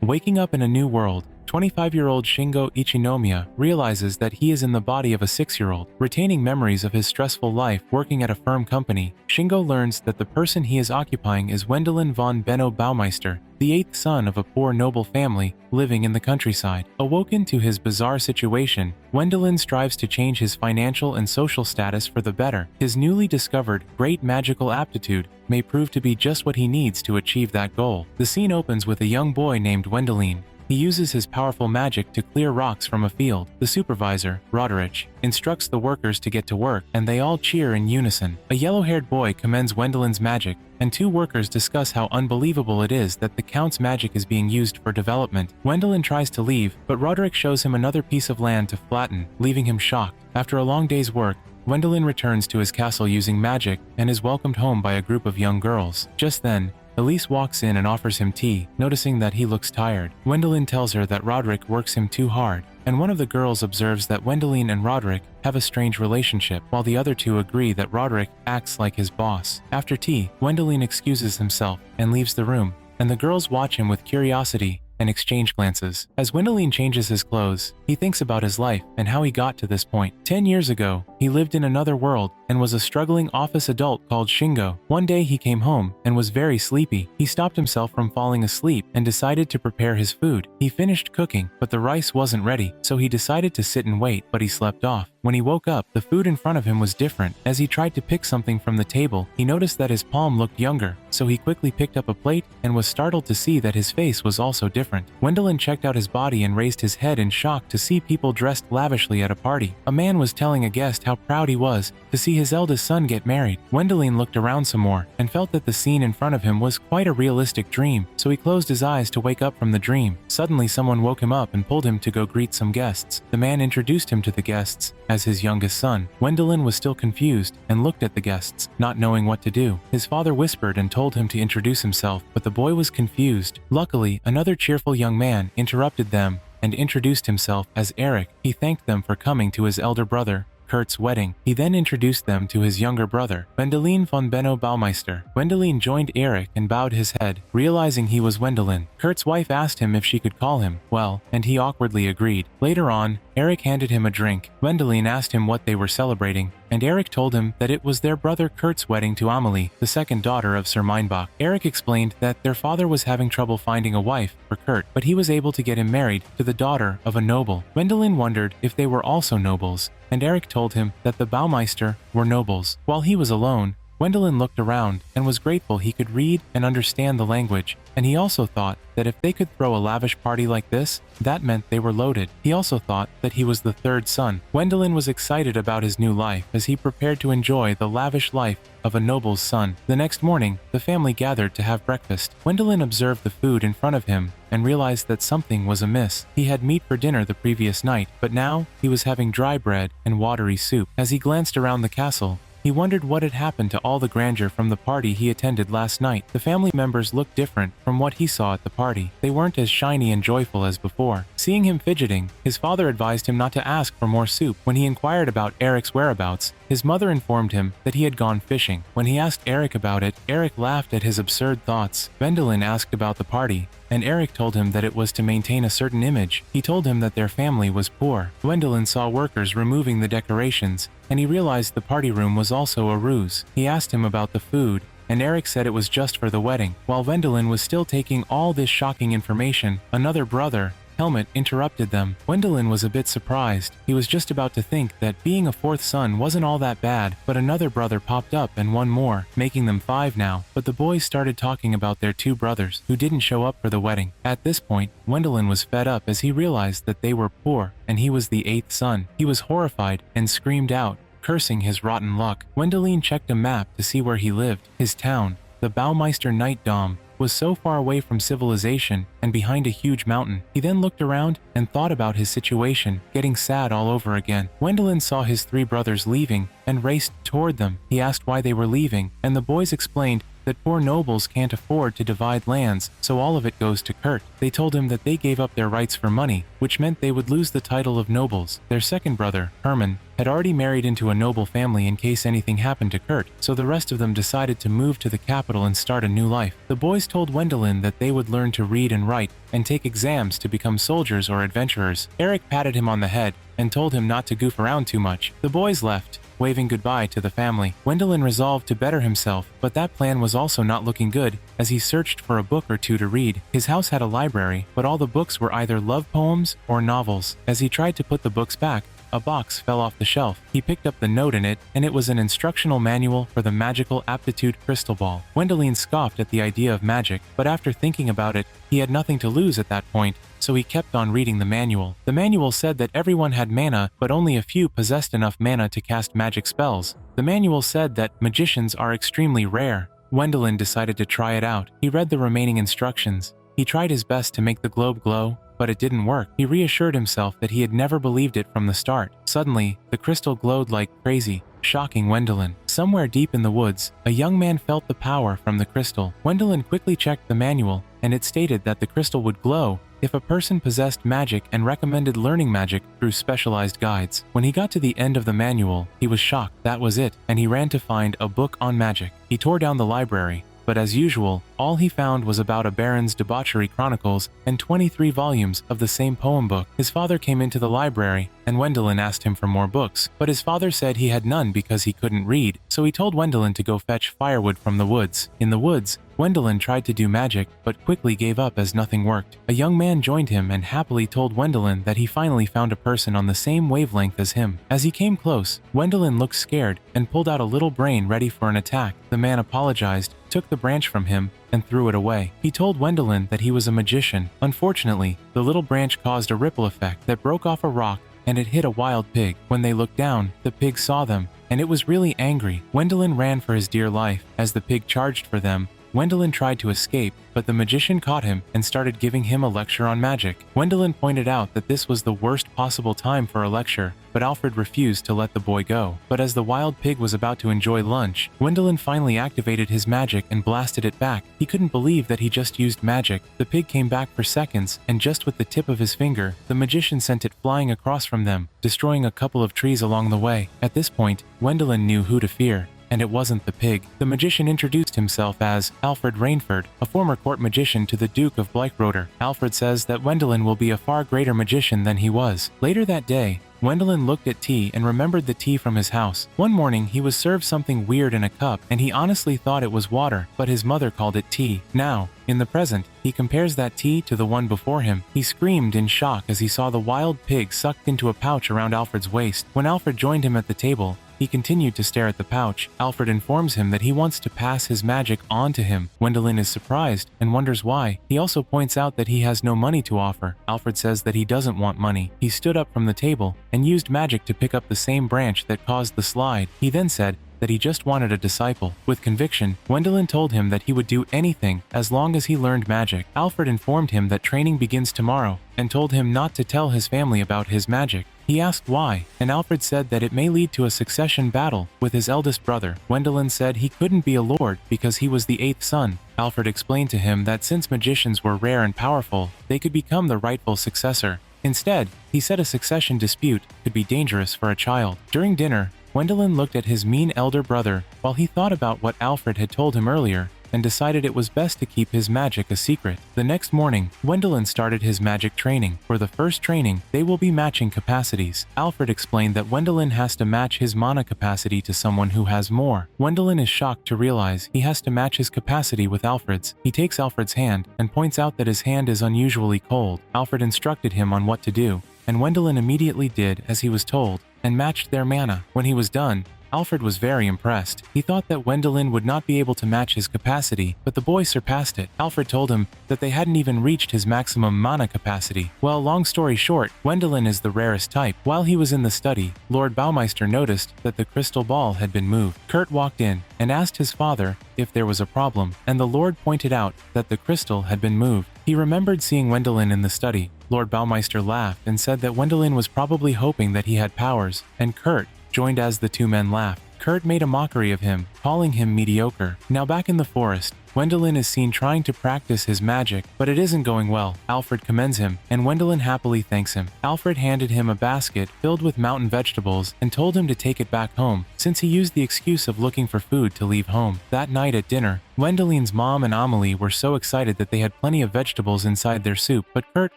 waking up in a new world, 25-year-old Shingo Ichinomiya realizes that he is in the body of a 6-year-old. Retaining memories of his stressful life working at a firm company, Shingo learns that the person he is occupying is Wendelin von Benno Baumeister, the 8th son of a poor noble family living in the countryside. Awoken to his bizarre situation, Wendelin strives to change his financial and social status for the better. His newly discovered great magical aptitude may prove to be just what he needs to achieve that goal. The scene opens with a young boy named Wendelin. He uses his powerful magic to clear rocks from a field. The supervisor, Roderick, instructs the workers to get to work, and they all cheer in unison. A yellow-haired boy commends Wendelin's magic, and two workers discuss how unbelievable it is that the Count's magic is being used for development. Wendelin tries to leave, but Roderick shows him another piece of land to flatten, leaving him shocked. After a long day's work, Wendelin returns to his castle using magic and is welcomed home by a group of young girls. Just then, Elise walks in and offers him tea, noticing that he looks tired. Wendelin tells her that Roderick works him too hard, and one of the girls observes that Wendelin and Roderick have a strange relationship, while the other two agree that Roderick acts like his boss. After tea, Wendelin excuses himself and leaves the room, and the girls watch him with curiosity and exchange glances. As Wendelin changes his clothes, he thinks about his life and how he got to this point. 10 years ago, he lived in another world and was a struggling office adult called Shingo. One day he came home and was very sleepy. He stopped himself from falling asleep and decided to prepare his food. He finished cooking, but the rice wasn't ready, so he decided to sit and wait, but he slept off. When he woke up, the food in front of him was different. As he tried to pick something from the table, he noticed that his palm looked younger, so he quickly picked up a plate and was startled to see that his face was also different. Wendelin checked out his body and raised his head in shock to see people dressed lavishly at a party. A man was telling a guest how proud he was to see his eldest son get married. Wendelin looked around some more and felt that the scene in front of him was quite a realistic dream, so he closed his eyes to wake up from the dream. Suddenly someone woke him up and pulled him to go greet some guests. The man introduced him to the guests as his youngest son. Wendelin was still confused and looked at the guests, not knowing what to do. His father whispered and told him to introduce himself, but the boy was confused. Luckily, another cheerful young man interrupted them and introduced himself as Eric. He thanked them for coming to his elder brother, Kurt's wedding. He then introduced them to his younger brother, Wendelin von Benno Baumeister. Wendelin joined Eric and bowed his head, realizing he was Wendelin. Kurt's wife asked him if she could call him, well, and he awkwardly agreed. Later on, Eric handed him a drink. Wendelin asked him what they were celebrating, and Eric told him that it was their brother Kurt's wedding to Amelie, the second daughter of Sir Meinbach. Eric explained that their father was having trouble finding a wife for Kurt, but he was able to get him married to the daughter of a noble. Wendelin wondered if they were also nobles, and Eric told him that the Baumeister were nobles. While he was alone, Wendelin looked around and was grateful he could read and understand the language, and he also thought that if they could throw a lavish party like this, that meant they were loaded. He also thought that he was the third son. Wendelin was excited about his new life as he prepared to enjoy the lavish life of a noble's son. The next morning, the family gathered to have breakfast. Wendelin observed the food in front of him and realized that something was amiss. He had meat for dinner the previous night, but now he was having dry bread and watery soup. As he glanced around the castle, he wondered what had happened to all the grandeur from the party he attended last night. The family members looked different from what he saw at the party. They weren't as shiny and joyful as before. Seeing him fidgeting, his father advised him not to ask for more soup. When he inquired about Eric's whereabouts, his mother informed him that he had gone fishing. When he asked Eric about it, Eric laughed at his absurd thoughts. Wendelin asked about the party, and Eric told him that it was to maintain a certain image. He told him that their family was poor. Wendelin saw workers removing the decorations, and he realized the party room was also a ruse. He asked him about the food, and Eric said it was just for the wedding. While Wendelin was still taking all this shocking information, another brother, Helmut, interrupted them. Wendelin was a bit surprised. He was just about to think that being a fourth son wasn't all that bad, but another brother popped up and one more, making them 5 now. But the boys started talking about their 2 brothers who didn't show up for the wedding. At this point, Wendelin was fed up as he realized that they were poor and he was the 8th son. He was horrified and screamed out, cursing his rotten luck. Wendelin checked a map to see where he lived. His town, the Baumeister Night Dome, was so far away from civilization and behind a huge mountain. He then looked around and thought about his situation, getting sad all over again. Wendelin saw his 3 brothers leaving and raced toward them. He asked why they were leaving, and the boys explained that poor nobles can't afford to divide lands, so all of it goes to Kurt. They told him that they gave up their rights for money, which meant they would lose the title of nobles. Their second brother, Herman, had already married into a noble family in case anything happened to Kurt, so the rest of them decided to move to the capital and start a new life. The boys told Wendelin that they would learn to read and write and take exams to become soldiers or adventurers. Eric patted him on the head and told him not to goof around too much. The boys left, waving goodbye to the family. Wendelin resolved to better himself, but that plan was also not looking good as he searched for a book or two to read. His house had a library, but all the books were either love poems or novels. As he tried to put the books back, a box fell off the shelf. He picked up the note in it, and it was an instructional manual for the magical aptitude crystal ball. Wendelin scoffed at the idea of magic, but after thinking about it, he had nothing to lose at that point, so he kept on reading the manual. The manual said that everyone had mana, but only a few possessed enough mana to cast magic spells. The manual said that magicians are extremely rare. Wendelin decided to try it out. He read the remaining instructions. He tried his best to make the globe glow, but it didn't work. He reassured himself that he had never believed it from the start. Suddenly, the crystal glowed like crazy, shocking Wendelin. Somewhere deep in the woods, a young man felt the power from the crystal. Wendelin quickly checked the manual, and it stated that the crystal would glow if a person possessed magic and recommended learning magic through specialized guides. When he got to the end of the manual, he was shocked. That was it, and he ran to find a book on magic. He tore down the library, but as usual, all he found was about a baron's debauchery chronicles and 23 volumes of the same poem book. His father came into the library, and Wendelin asked him for more books, but his father said he had none because he couldn't read, so he told Wendelin to go fetch firewood from the woods. In the woods, Wendelin tried to do magic, but quickly gave up as nothing worked. A young man joined him and happily told Wendelin that he finally found a person on the same wavelength as him. As he came close, Wendelin looked scared and pulled out a little brain ready for an attack. The man apologized, took the branch from him, and threw it away. He told Wendelin that he was a magician. Unfortunately, the little branch caused a ripple effect that broke off a rock and it hit a wild pig. When they looked down, the pig saw them, and it was really angry. Wendelin ran for his dear life. As the pig charged for them, Wendelin tried to escape, but the magician caught him and started giving him a lecture on magic. Wendelin pointed out that this was the worst possible time for a lecture, but Alfred refused to let the boy go. But as the wild pig was about to enjoy lunch, Wendelin finally activated his magic and blasted it back. He couldn't believe that he just used magic. The pig came back for seconds, and just with the tip of his finger, the magician sent it flying across from them, destroying a couple of trees along the way. At this point, Wendelin knew who to fear. And it wasn't the pig. The magician introduced himself as Alfred Rainford, a former court magician to the Duke of Bleichroder. Alfred says that Wendelin will be a far greater magician than he was. Later that day, Wendelin looked at tea and remembered the tea from his house. One morning, he was served something weird in a cup, and he honestly thought it was water, but his mother called it tea. Now, in the present, he compares that tea to the one before him. He screamed in shock as he saw the wild pig sucked into a pouch around Alfred's waist. When Alfred joined him at the table, he continued to stare at the pouch. Alfred informs him that he wants to pass his magic on to him. Wendelin is surprised and wonders why. He also points out that he has no money to offer. Alfred says that he doesn't want money. He stood up from the table and used magic to pick up the same branch that caused the slide. He then said that he just wanted a disciple. With conviction, Wendelin told him that he would do anything as long as he learned magic. Alfred informed him that training begins tomorrow and told him not to tell his family about his magic. He asked why, and Alfred said that it may lead to a succession battle with his eldest brother. Wendelin said he couldn't be a lord because he was the 8th son. Alfred explained to him that since magicians were rare and powerful, they could become the rightful successor. Instead, he said a succession dispute could be dangerous for a child. During dinner, Wendelin looked at his mean elder brother while he thought about what Alfred had told him earlier and decided it was best to keep his magic a secret. The next morning, Wendelin started his magic training. For the first training, they will be matching capacities. Alfred explained that Wendelin has to match his mana capacity to someone who has more. Wendelin is shocked to realize he has to match his capacity with Alfred's. He takes Alfred's hand and points out that his hand is unusually cold. Alfred instructed him on what to do, and Wendelin immediately did as he was told and matched their mana. When he was done, Alfred was very impressed. He thought that Wendelin would not be able to match his capacity, but the boy surpassed it. Alfred told him that they hadn't even reached his maximum mana capacity. Well, long story short, Wendelin is the rarest type. While he was in the study, Lord Baumeister noticed that the crystal ball had been moved. Kurt walked in and asked his father if there was a problem, and the Lord pointed out that the crystal had been moved. He remembered seeing Wendelin in the study. Lord Baumeister laughed and said that Wendelin was probably hoping that he had powers, and Kurt joined as the two men laughed. Kurt made a mockery of him, calling him mediocre. Now back in the forest, Gwendolyn is seen trying to practice his magic, but it isn't going well. Alfred commends him, and Gwendolyn happily thanks him. Alfred handed him a basket filled with mountain vegetables and told him to take it back home, since he used the excuse of looking for food to leave home. That night at dinner, Gwendolyn's mom and Amelie were so excited that they had plenty of vegetables inside their soup, but Kurt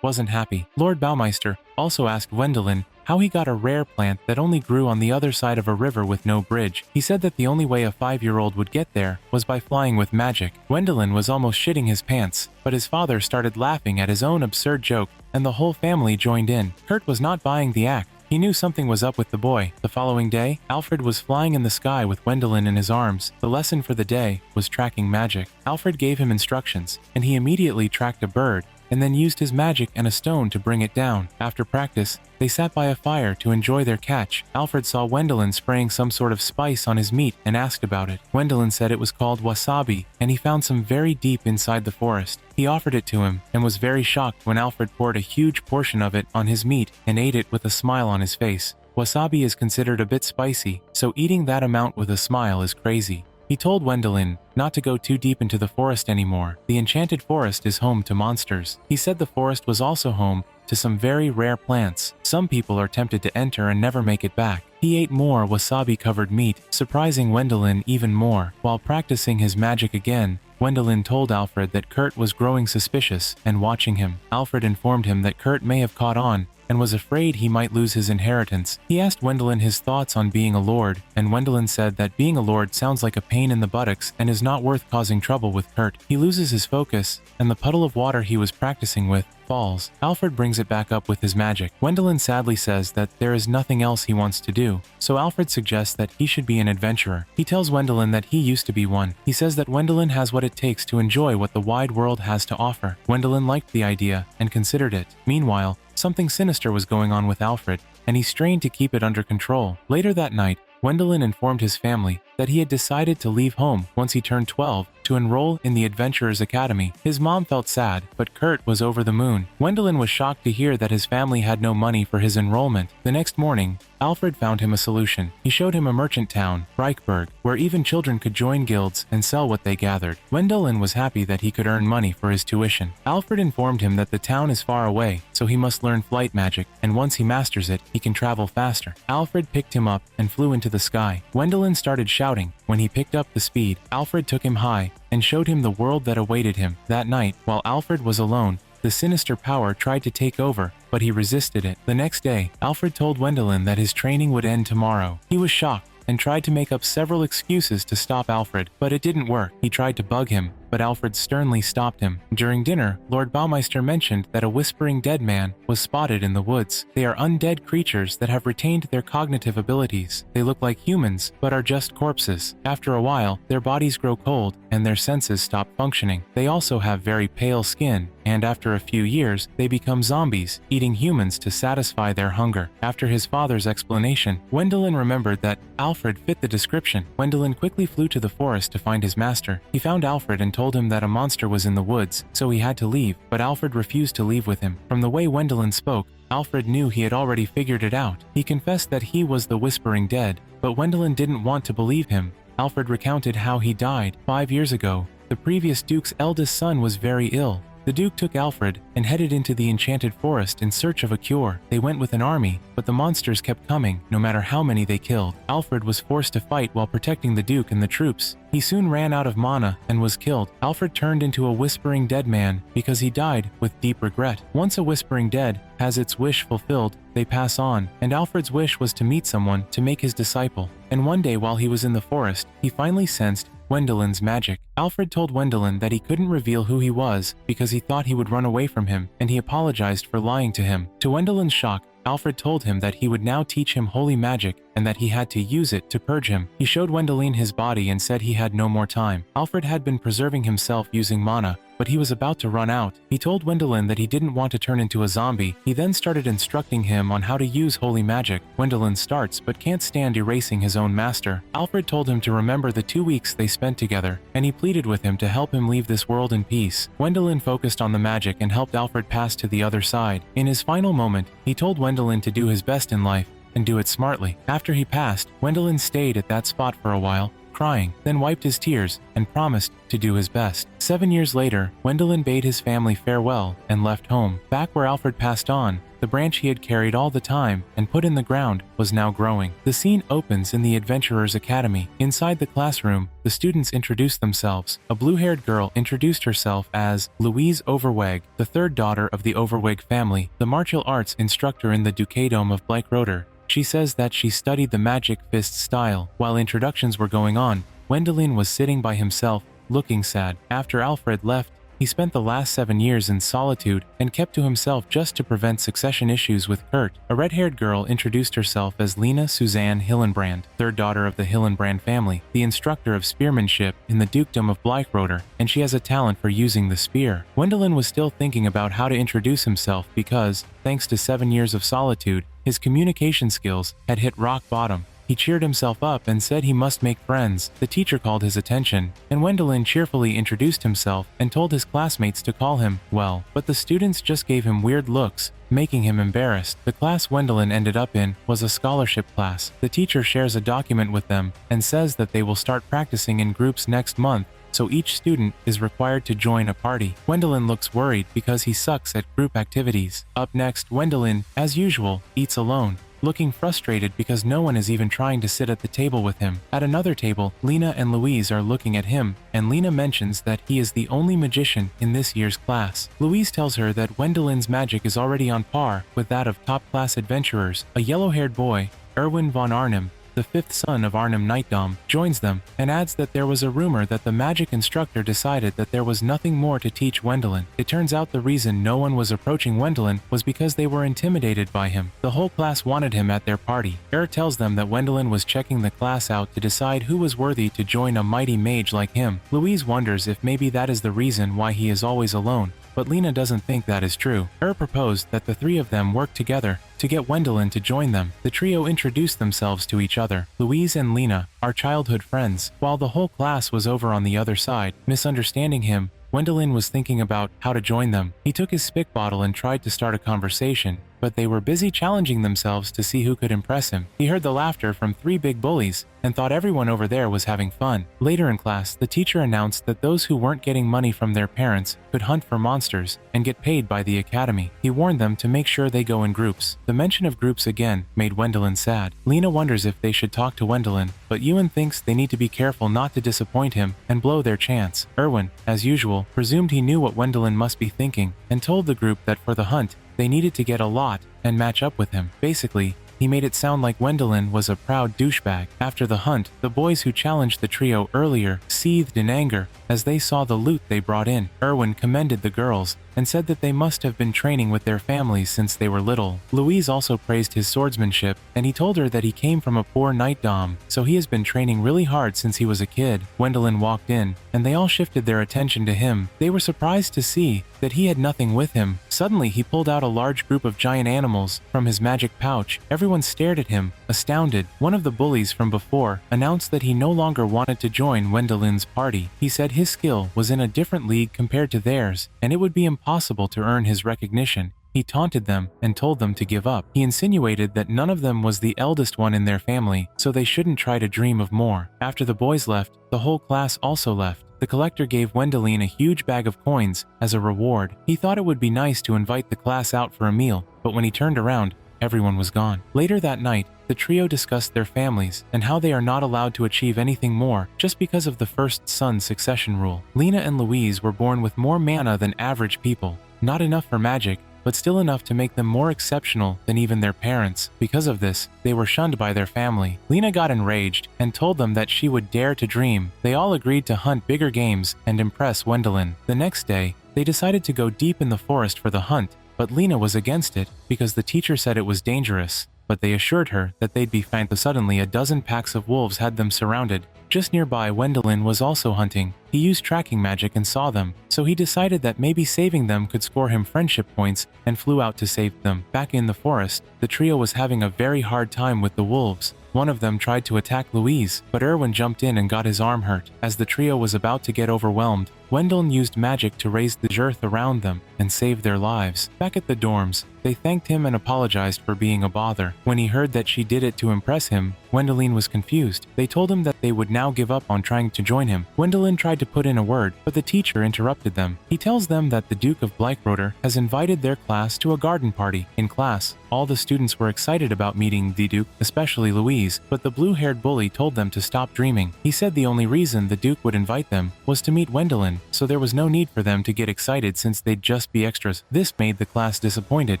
wasn't happy. Lord Baumeister also asked Gwendolyn how he got a rare plant that only grew on the other side of a river with no bridge. He said that the only way a 5-year-old would get there was by flying with magic. Gwendolyn was almost shitting his pants, but his father started laughing at his own absurd joke, and the whole family joined in. Kurt was not buying the act. He knew something was up with the boy. The following day, Alfred was flying in the sky with Gwendolyn in his arms. The lesson for the day was tracking magic. Alfred gave him instructions, and he immediately tracked a bird, and then used his magic and a stone to bring it down. After practice, they sat by a fire to enjoy their catch. Alfred saw Gwendolyn spraying some sort of spice on his meat and asked about it. Gwendolyn said it was called wasabi, and he found some very deep inside the forest. He offered it to him, and was very shocked when Alfred poured a huge portion of it on his meat and ate it with a smile on his face. Wasabi is considered a bit spicy, so eating that amount with a smile is crazy. He told Gwendolyn not to go too deep into the forest anymore. The enchanted forest is home to monsters. He said the forest was also home to some very rare plants. Some people are tempted to enter and never make it back. He ate more wasabi-covered meat, surprising Gwendolyn even more. While practicing his magic again, Gwendolyn told Alfred that Kurt was growing suspicious and watching him. Alfred informed him that Kurt may have caught on and was afraid he might lose his inheritance. He asked Gwendolyn his thoughts on being a lord, and Gwendolyn said that being a lord sounds like a pain in the buttocks and is not worth causing trouble with Kurt. He loses his focus, and the puddle of water he was practicing with falls. Alfred brings it back up with his magic. Gwendolyn sadly says that there is nothing else he wants to do, so Alfred suggests that he should be an adventurer. He tells Gwendolyn that he used to be one. He says that Gwendolyn has what it takes to enjoy what the wide world has to offer. Gwendolyn liked the idea and considered it. Meanwhile, something sinister was going on with Alfred, and he strained to keep it under control. Later that night, Gwendolyn informed his family that he had decided to leave home once he turned 12 to enroll in the Adventurers Academy. His mom felt sad, but Kurt was over the moon. Gwendolyn was shocked to hear that his family had no money for his enrollment. The next morning, Alfred found him a solution. He showed him a merchant town, Reichberg, where even children could join guilds and sell what they gathered. Gwendolyn was happy that he could earn money for his tuition. Alfred informed him that the town is far away, so he must learn flight magic, and once he masters it, he can travel faster. Alfred picked him up and flew into the sky. Gwendolyn started shouting. When he picked up the speed, Alfred took him high and showed him the world that awaited him. That night, while Alfred was alone, the sinister power tried to take over, but he resisted it. The next day, Alfred told Gwendolyn that his training would end tomorrow. He was shocked and tried to make up several excuses to stop Alfred, but it didn't work. He tried to bug him, but Alfred sternly stopped him. During dinner, Lord Baumeister mentioned that a whispering dead man was spotted in the woods. They are undead creatures that have retained their cognitive abilities. They look like humans, but are just corpses. After a while, their bodies grow cold and their senses stop functioning. They also have very pale skin, and after a few years, they become zombies, eating humans to satisfy their hunger. After his father's explanation, Gwendolyn remembered that Alfred fit the description. Gwendolyn quickly flew to the forest to find his master. He found Alfred and told him that a monster was in the woods, so he had to leave, but Alfred refused to leave with him. From the way Gwendolyn spoke, Alfred knew he had already figured it out. He confessed that he was the Whispering Dead, but Gwendolyn didn't want to believe him. Alfred recounted how he died 5 years ago. The previous Duke's eldest son was very ill. The Duke took Alfred and headed into the enchanted forest in search of a cure. They went with an army, but the monsters kept coming, no matter how many they killed. Alfred was forced to fight while protecting the Duke and the troops. He soon ran out of mana and was killed. Alfred turned into a whispering dead man because he died with deep regret. Once a whispering dead has its wish fulfilled, they pass on, and Alfred's wish was to meet someone to make his disciple. And one day while he was in the forest, he finally sensed Gwendolyn's magic. Alfred told Gwendolyn that he couldn't reveal who he was because he thought he would run away from him, and he apologized for lying to him. To Gwendolyn's shock, Alfred told him that he would now teach him holy magic and that he had to use it to purge him. He showed Gwendolyn his body and said he had no more time. Alfred had been preserving himself using mana, but he was about to run out. He told Gwendolyn that he didn't want to turn into a zombie. He then started instructing him on how to use holy magic. Gwendolyn starts but can't stand erasing his own master. Alfred told him to remember the 2 weeks they spent together, and he pleaded with him to help him leave this world in peace. Gwendolyn focused on the magic and helped Alfred pass to the other side. In his final moment, he told Gwendolyn to do his best in life and do it smartly. After he passed, Wendelin stayed at that spot for a while, crying, then wiped his tears and promised to do his best. 7 years later, Wendelin bade his family farewell and left home. Back where Alfred passed on, the branch he had carried all the time and put in the ground was now growing. The scene opens in the Adventurers Academy. Inside the classroom, the students introduced themselves. A blue-haired girl introduced herself as Louise Overweg, the third daughter of the Overweg family, the martial arts instructor in the Dukedom of Bleichroder. She says that she studied the magic fist style. While introductions were going on, Wendelin was sitting by himself, looking sad. After Alfred left, he spent the last 7 years in solitude and kept to himself just to prevent succession issues with Kurt. A red-haired girl introduced herself as Lena Suzanne Hillenbrand, third daughter of the Hillenbrand family, the instructor of spearmanship in the Dukedom of Bleichroder, and she has a talent for using the spear. Wendelin was still thinking about how to introduce himself because, thanks to 7 years of solitude, his communication skills had hit rock bottom. He cheered himself up and said he must make friends. The teacher called his attention, and Wendelin cheerfully introduced himself and told his classmates to call him, well, but the students just gave him weird looks, making him embarrassed. The class Wendelin ended up in was a scholarship class. The teacher shares a document with them and says that they will start practicing in groups next month, so each student is required to join a party. Wendelin looks worried because he sucks at group activities. Up next, Wendelin, as usual, eats alone, looking frustrated because no one is even trying to sit at the table with him. At another table, Lena and Louise are looking at him, and Lena mentions that he is the only magician in this year's class. Louise tells her that Wendelin's magic is already on par with that of top-class adventurers. A yellow-haired boy, Erwin von Arnim, the fifth son of Arnim Knightdom, joins them and adds that there was a rumor that the magic instructor decided that there was nothing more to teach Wendelin. It turns out the reason no one was approaching Wendelin was because they were intimidated by him. The whole class wanted him at their party. tells them that Wendelin was checking the class out to decide who was worthy to join a mighty mage like him. Louise wonders if maybe that is the reason why he is always alone, but Lena doesn't think that is true. Proposed that the three of them work together to get Wendelin to join them. The trio introduced themselves to each other. Louise and Lena are childhood friends. While the whole class was over on the other side, misunderstanding him, Wendelin was thinking about how to join them. He took his spick bottle and tried to start a conversation, but they were busy challenging themselves to see who could impress him. He heard the laughter from three big bullies and thought everyone over there was having fun. Later in class, the teacher announced that those who weren't getting money from their parents could hunt for monsters and get paid by the academy. He warned them to make sure they go in groups. The mention of groups again made Wendelin sad. Lena wonders if they should talk to Wendelin, but Ewan thinks they need to be careful not to disappoint him and blow their chance. Erwin, as usual, presumed he knew what Wendelin must be thinking and told the group that for the hunt, they needed to get a lot and match up with him. Basically, he made it sound like Wendelin was a proud douchebag. After the hunt, the boys who challenged the trio earlier seethed in anger as they saw the loot they brought in. Erwin commended the girls and said that they must have been training with their families since they were little. Louise also praised his swordsmanship, and he told her that he came from a poor knightdom, so he has been training really hard since he was a kid. Wendelin walked in, and they all shifted their attention to him. They were surprised to see that he had nothing with him. Suddenly, he pulled out a large group of giant animals from his magic pouch. Everyone stared at him, astounded. One of the bullies from before announced that he no longer wanted to join Wendelin's party. He said his skill was in a different league compared to theirs, and it would be impossible to earn his recognition. He taunted them and told them to give up. He insinuated that none of them was the eldest one in their family, so they shouldn't try to dream of more. After the boys left, the whole class also left. The collector gave Wendelin a huge bag of coins as a reward. He thought it would be nice to invite the class out for a meal, but when he turned around, everyone was gone. Later that night, the trio discussed their families and how they are not allowed to achieve anything more just because of the first son succession rule. Lena and Louise were born with more mana than average people. Not enough for magic, but still enough to make them more exceptional than even their parents. Because of this, they were shunned by their family. Lena got enraged and told them that she would dare to dream. They all agreed to hunt bigger games and impress Wendelin. The next day, they decided to go deep in the forest for the hunt, but Lena was against it because the teacher said it was dangerous. But they assured her that they'd be fine. Suddenly, a dozen packs of wolves had them surrounded, Just nearby, Wendelin was also hunting. He used tracking magic and saw them, so he decided that maybe saving them could score him friendship points and flew out to save them. Back in the forest, the trio was having a very hard time with the wolves. One of them tried to attack Louise, but Erwin jumped in and got his arm hurt. As the trio was about to get overwhelmed, Wendelin used magic to raise the earth around them and save their lives. Back at the dorms, they thanked him and apologized for being a bother. When he heard that she did it to impress him, Wendelin was confused. They told him that they would now give up on trying to join him. Wendelin tried to put in a word, but the teacher interrupted them. He tells them that the Duke of Bleichroder has invited their class to a garden party. In class, all the students were excited about meeting the Duke, especially Louise, but the blue-haired bully told them to stop dreaming. He said the only reason the Duke would invite them was to meet Wendelin, so there was no need for them to get excited since they'd just be extras. This made the class disappointed,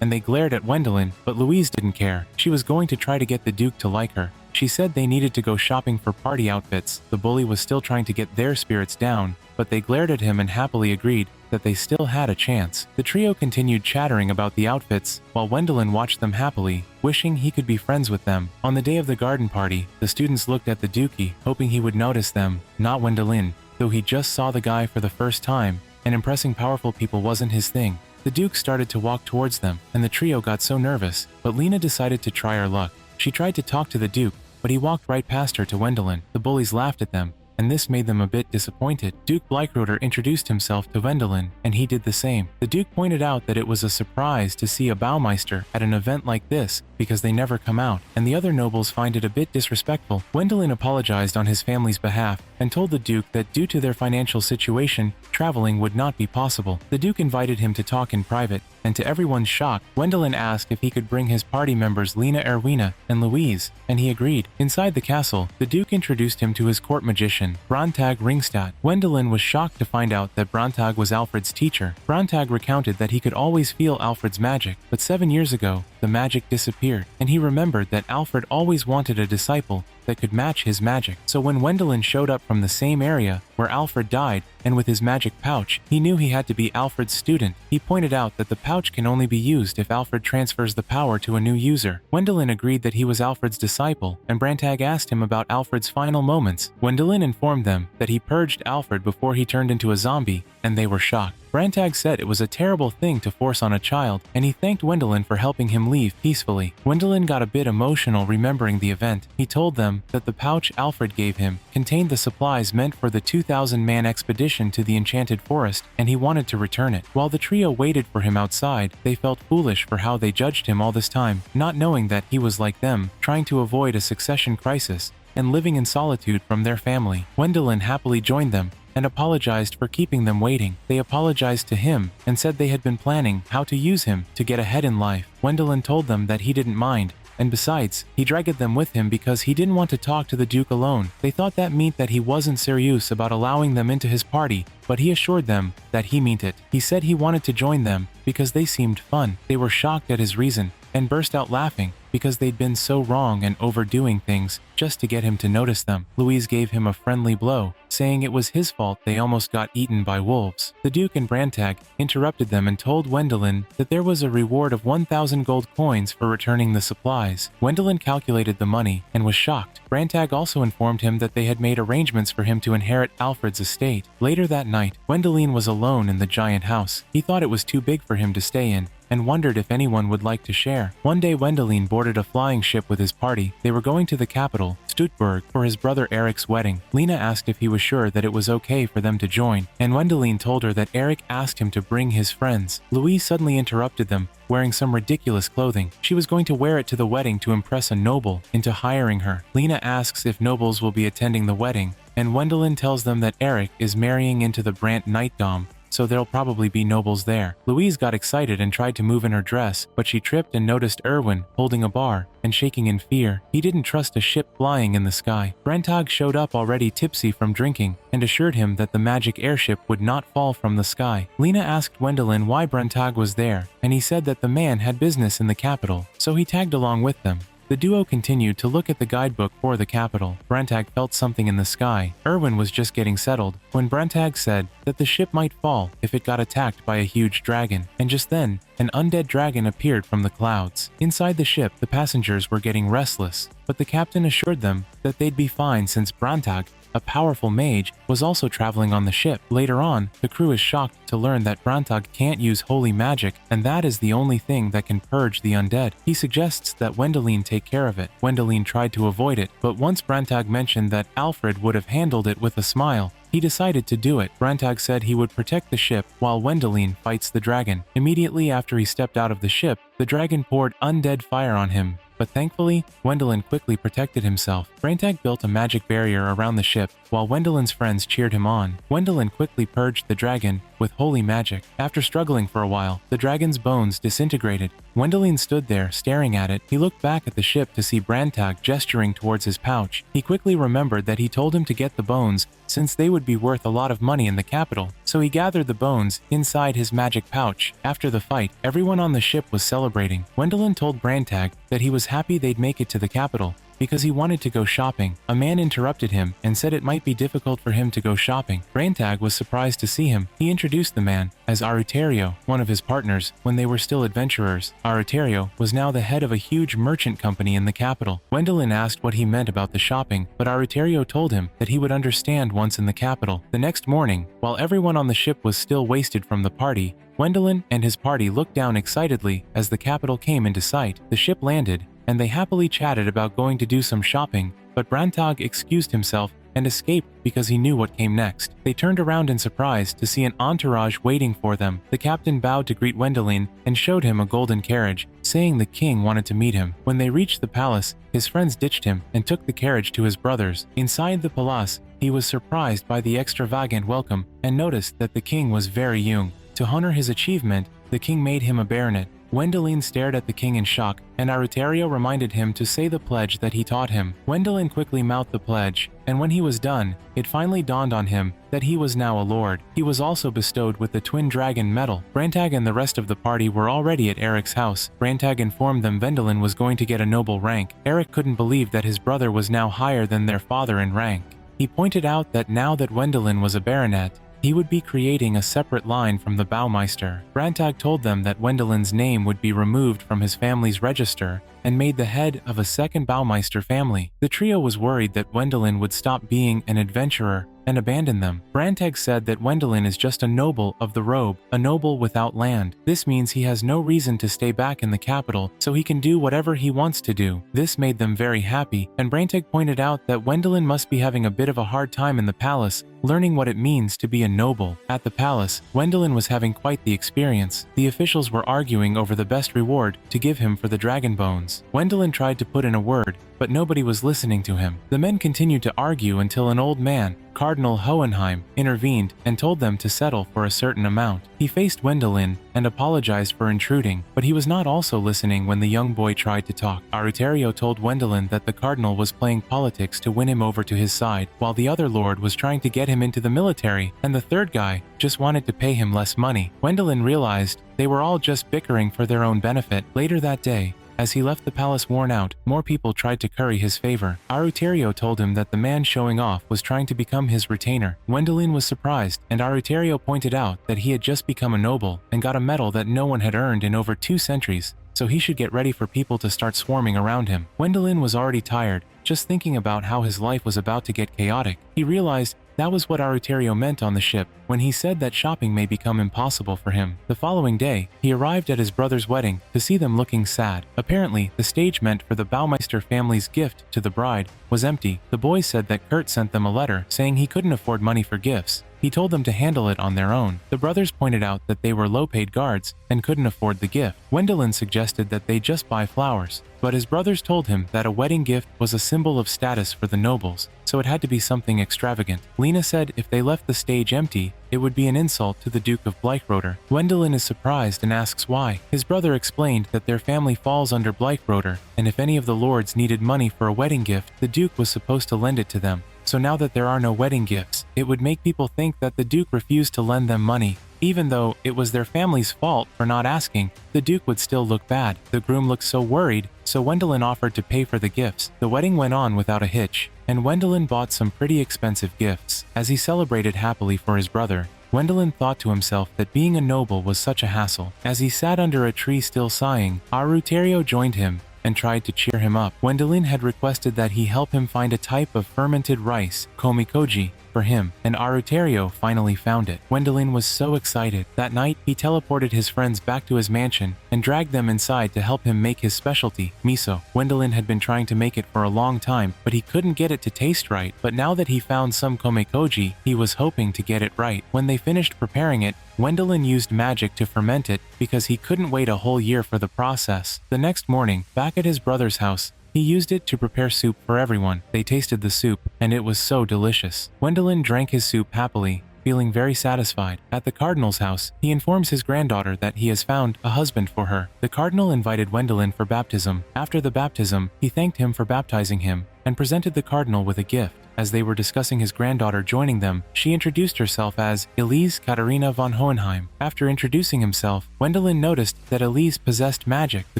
and they glared at Wendelin, but Louise didn't care. She was going to try to get the Duke to like her. She said they needed to go shopping for party outfits. The bully was still trying to get their spirits down, but they glared at him and happily agreed that they still had a chance. The trio continued chattering about the outfits, while Wendelin watched them happily, wishing he could be friends with them. On the day of the garden party, the students looked at the Dookie, hoping he would notice them, not Wendelin, though he just saw the guy for the first time, and impressing powerful people wasn't his thing. The Duke started to walk towards them, and the trio got so nervous, but Lena decided to try her luck. She tried to talk to the Duke, but he walked right past her to Wendelin. The bullies laughed at them, and this made them a bit disappointed. Duke Bleichroder introduced himself to Wendelin, and he did the same. The Duke pointed out that it was a surprise to see a Baumeister at an event like this because they never come out, and the other nobles find it a bit disrespectful. Wendelin apologized on his family's behalf and told the Duke that due to their financial situation, traveling would not be possible. The Duke invited him to talk in private, and to everyone's shock, Wendelin asked if he could bring his party members Lena Erwina and Louise, and he agreed. Inside the castle, the Duke introduced him to his court magician, Brantag Ringstad. Wendelin was shocked to find out that Brantag was Alfred's teacher. Brantag recounted that he could always feel Alfred's magic, but 7 years ago, the magic disappeared, and he remembered that Alfred always wanted a disciple that could match his magic. So when Wendelin showed up from the same area where Alfred died, and with his magic pouch, he knew he had to be Alfred's student. He pointed out that the pouch can only be used if Alfred transfers the power to a new user. Wendelin agreed that he was Alfred's disciple, and Brantag asked him about Alfred's final moments. Wendelin informed them that he purged Alfred before he turned into a zombie, and they were shocked. Brantag said it was a terrible thing to force on a child, and he thanked Wendelin for helping him leave peacefully. Wendelin got a bit emotional remembering the event. He told them that the pouch Alfred gave him contained the supplies meant for the 2,000-man expedition to the Enchanted Forest, and he wanted to return it. While the trio waited for him outside, they felt foolish for how they judged him all this time, not knowing that he was like them, trying to avoid a succession crisis and living in solitude from their family. Wendelin happily joined them and apologized for keeping them waiting. They apologized to him and said they had been planning how to use him to get ahead in life. Wendelin told them that he didn't mind, and besides, he dragged them with him because he didn't want to talk to the Duke alone. They thought that meant that he wasn't serious about allowing them into his party, but he assured them that he meant it. He said he wanted to join them because they seemed fun. They were shocked at his reason and burst out laughing because they'd been so wrong and overdoing things just to get him to notice them. Louise gave him a friendly blow, saying it was his fault they almost got eaten by wolves. The Duke and Brantag interrupted them and told Wendelin that there was a reward of 1,000 gold coins for returning the supplies. Wendelin calculated the money and was shocked. Brantag also informed him that they had made arrangements for him to inherit Alfred's estate. Later that night, Wendelin was alone in the giant house. He thought it was too big for him to stay in, and wondered if anyone would like to share. One day Wendelin boarded a flying ship with his party. They were going to the capital, Stuttgart, for his brother Eric's wedding. Lena asked if he was sure that it was okay for them to join, and Wendelin told her that Eric asked him to bring his friends. Louise suddenly interrupted them, wearing some ridiculous clothing. She was going to wear it to the wedding to impress a noble into hiring her. Lena asks if nobles will be attending the wedding, and Wendelin tells them that Eric is marrying into the Brant Night Dom, so there'll probably be nobles there. Louise got excited and tried to move in her dress, but she tripped and noticed Erwin holding a bar and shaking in fear. He didn't trust a ship flying in the sky. Brantag showed up already tipsy from drinking and assured him that the magic airship would not fall from the sky. Lena asked Wendelin why Brantag was there, and he said that the man had business in the capital, so he tagged along with them. The duo continued to look at the guidebook for the capital. Brantag felt something in the sky. Erwin was just getting settled when Brantag said that the ship might fall if it got attacked by a huge dragon. And just then, an undead dragon appeared from the clouds. Inside the ship, the passengers were getting restless, but the captain assured them that they'd be fine since Brantag a powerful mage, was also traveling on the ship. Later on, the crew is shocked to learn that Brantag can't use holy magic, and that is the only thing that can purge the undead. He suggests that Wendelin take care of it. Wendelin tried to avoid it, but once Brantag mentioned that Alfred would have handled it with a smile, he decided to do it. Brantag said he would protect the ship while Wendelin fights the dragon. Immediately after he stepped out of the ship, the dragon poured undead fire on him. But thankfully, Wendelin quickly protected himself. Brantag built a magic barrier around the ship, while Wendelin's friends cheered him on. Wendelin quickly purged the dragon with holy magic. After struggling for a while, the dragon's bones disintegrated. Wendelin stood there, staring at it. He looked back at the ship to see Brantag gesturing towards his pouch. He quickly remembered that he told him to get the bones, since they would be worth a lot of money in the capital. So he gathered the bones inside his magic pouch. After the fight, everyone on the ship was celebrating. Wendelin told Brantag that he was happy they'd make it to the capital, because he wanted to go shopping. A man interrupted him and said it might be difficult for him to go shopping. Brantag was surprised to see him. He introduced the man as Aruterio, one of his partners, when they were still adventurers. Aruterio was now the head of a huge merchant company in the capital. Wendelin asked what he meant about the shopping, but Aruterio told him that he would understand once in the capital. The next morning, while everyone on the ship was still wasted from the party, Wendelin and his party looked down excitedly as the capital came into sight. The ship landed, and they happily chatted about going to do some shopping, but Brantag excused himself and escaped because he knew what came next. They turned around in surprise to see an entourage waiting for them. The captain bowed to greet Wendelin and showed him a golden carriage, saying the king wanted to meet him. When they reached the palace, his friends ditched him and took the carriage to his brothers. Inside the palace, he was surprised by the extravagant welcome and noticed that the king was very young. To honor his achievement, the king made him a baronet. Wendelin stared at the king in shock, and Aruterio reminded him to say the pledge that he taught him. Wendelin quickly mouthed the pledge, and when he was done, it finally dawned on him that he was now a lord. He was also bestowed with the twin dragon medal. Brantag and the rest of the party were already at Eric's house. Brantag informed them Wendelin was going to get a noble rank. Eric couldn't believe that his brother was now higher than their father in rank. He pointed out that now that Wendelin was a baronet, he would be creating a separate line from the Baumeister. Brantag told them that Wendelin's name would be removed from his family's register and made the head of a second Baumeister family. The trio was worried that Wendelin would stop being an adventurer and abandon them. Brantag said that Wendelin is just a noble of the robe, a noble without land. This means he has no reason to stay back in the capital, so he can do whatever he wants to do. This made them very happy, and Brantag pointed out that Wendelin must be having a bit of a hard time in the palace, learning what it means to be a noble. At the palace, Wendelin was having quite the experience. The officials were arguing over the best reward to give him for the dragon bones. Wendelin tried to put in a word, but nobody was listening to him. The men continued to argue until an old man, Cardinal Hohenheim, intervened and told them to settle for a certain amount. He faced Wendelin and apologized for intruding, but he was not also listening when the young boy tried to talk. Aruterio told Wendelin that the cardinal was playing politics to win him over to his side, while the other lord was trying to get him into the military, and the third guy just wanted to pay him less money. Wendelin realized they were all just bickering for their own benefit. Later that day, as he left the palace worn out, more people tried to curry his favor. Aruterio told him that the man showing off was trying to become his retainer. Wendelin was surprised, and Aruterio pointed out that he had just become a noble and got a medal that no one had earned in over 2 centuries, so he should get ready for people to start swarming around him. Wendelin was already tired, just thinking about how his life was about to get chaotic. He realized that was what Aruterio meant on the ship when he said that shopping may become impossible for him. The following day, he arrived at his brother's wedding to see them looking sad. Apparently, the stage meant for the Baumeister family's gift to the bride was empty. The boys said that Kurt sent them a letter saying he couldn't afford money for gifts. He told them to handle it on their own. The brothers pointed out that they were low-paid guards and couldn't afford the gift. Wendelin suggested that they just buy flowers, but his brothers told him that a wedding gift was a symbol of status for the nobles, so it had to be something extravagant. Lena said if they left the stage empty, it would be an insult to the Duke of Bleichroder. Wendelin is surprised and asks why. His brother explained that their family falls under Bleichroder, and if any of the lords needed money for a wedding gift, the Duke was supposed to lend it to them. So now that there are no wedding gifts, it would make people think that the Duke refused to lend them money. Even though it was their family's fault for not asking, the Duke would still look bad. The groom looked so worried, so Wendelin offered to pay for the gifts. The wedding went on without a hitch, and Wendelin bought some pretty expensive gifts. As he celebrated happily for his brother, Wendelin thought to himself that being a noble was such a hassle. As he sat under a tree still sighing, Aruterio joined him and tried to cheer him up. Wendelin had requested that he help him find a type of fermented rice, komikoji, for him, and Aruterio finally found it. Wendelin was so excited. That night, he teleported his friends back to his mansion and dragged them inside to help him make his specialty, miso. Wendelin had been trying to make it for a long time, but he couldn't get it to taste right. But now that he found some komikoji, he was hoping to get it right. When they finished preparing it, Wendelin used magic to ferment it because he couldn't wait a whole year for the process. The next morning, back at his brother's house, he used it to prepare soup for everyone. They tasted the soup, and it was so delicious. Wendelin drank his soup happily, feeling very satisfied. At the cardinal's house, he informs his granddaughter that he has found a husband for her. The cardinal invited Wendelin for baptism. After the baptism, he thanked him for baptizing him and presented the cardinal with a gift. As they were discussing his granddaughter joining them, she introduced herself as Elise Katarina von Hohenheim. After introducing himself, Wendelin noticed that Elise possessed magic. The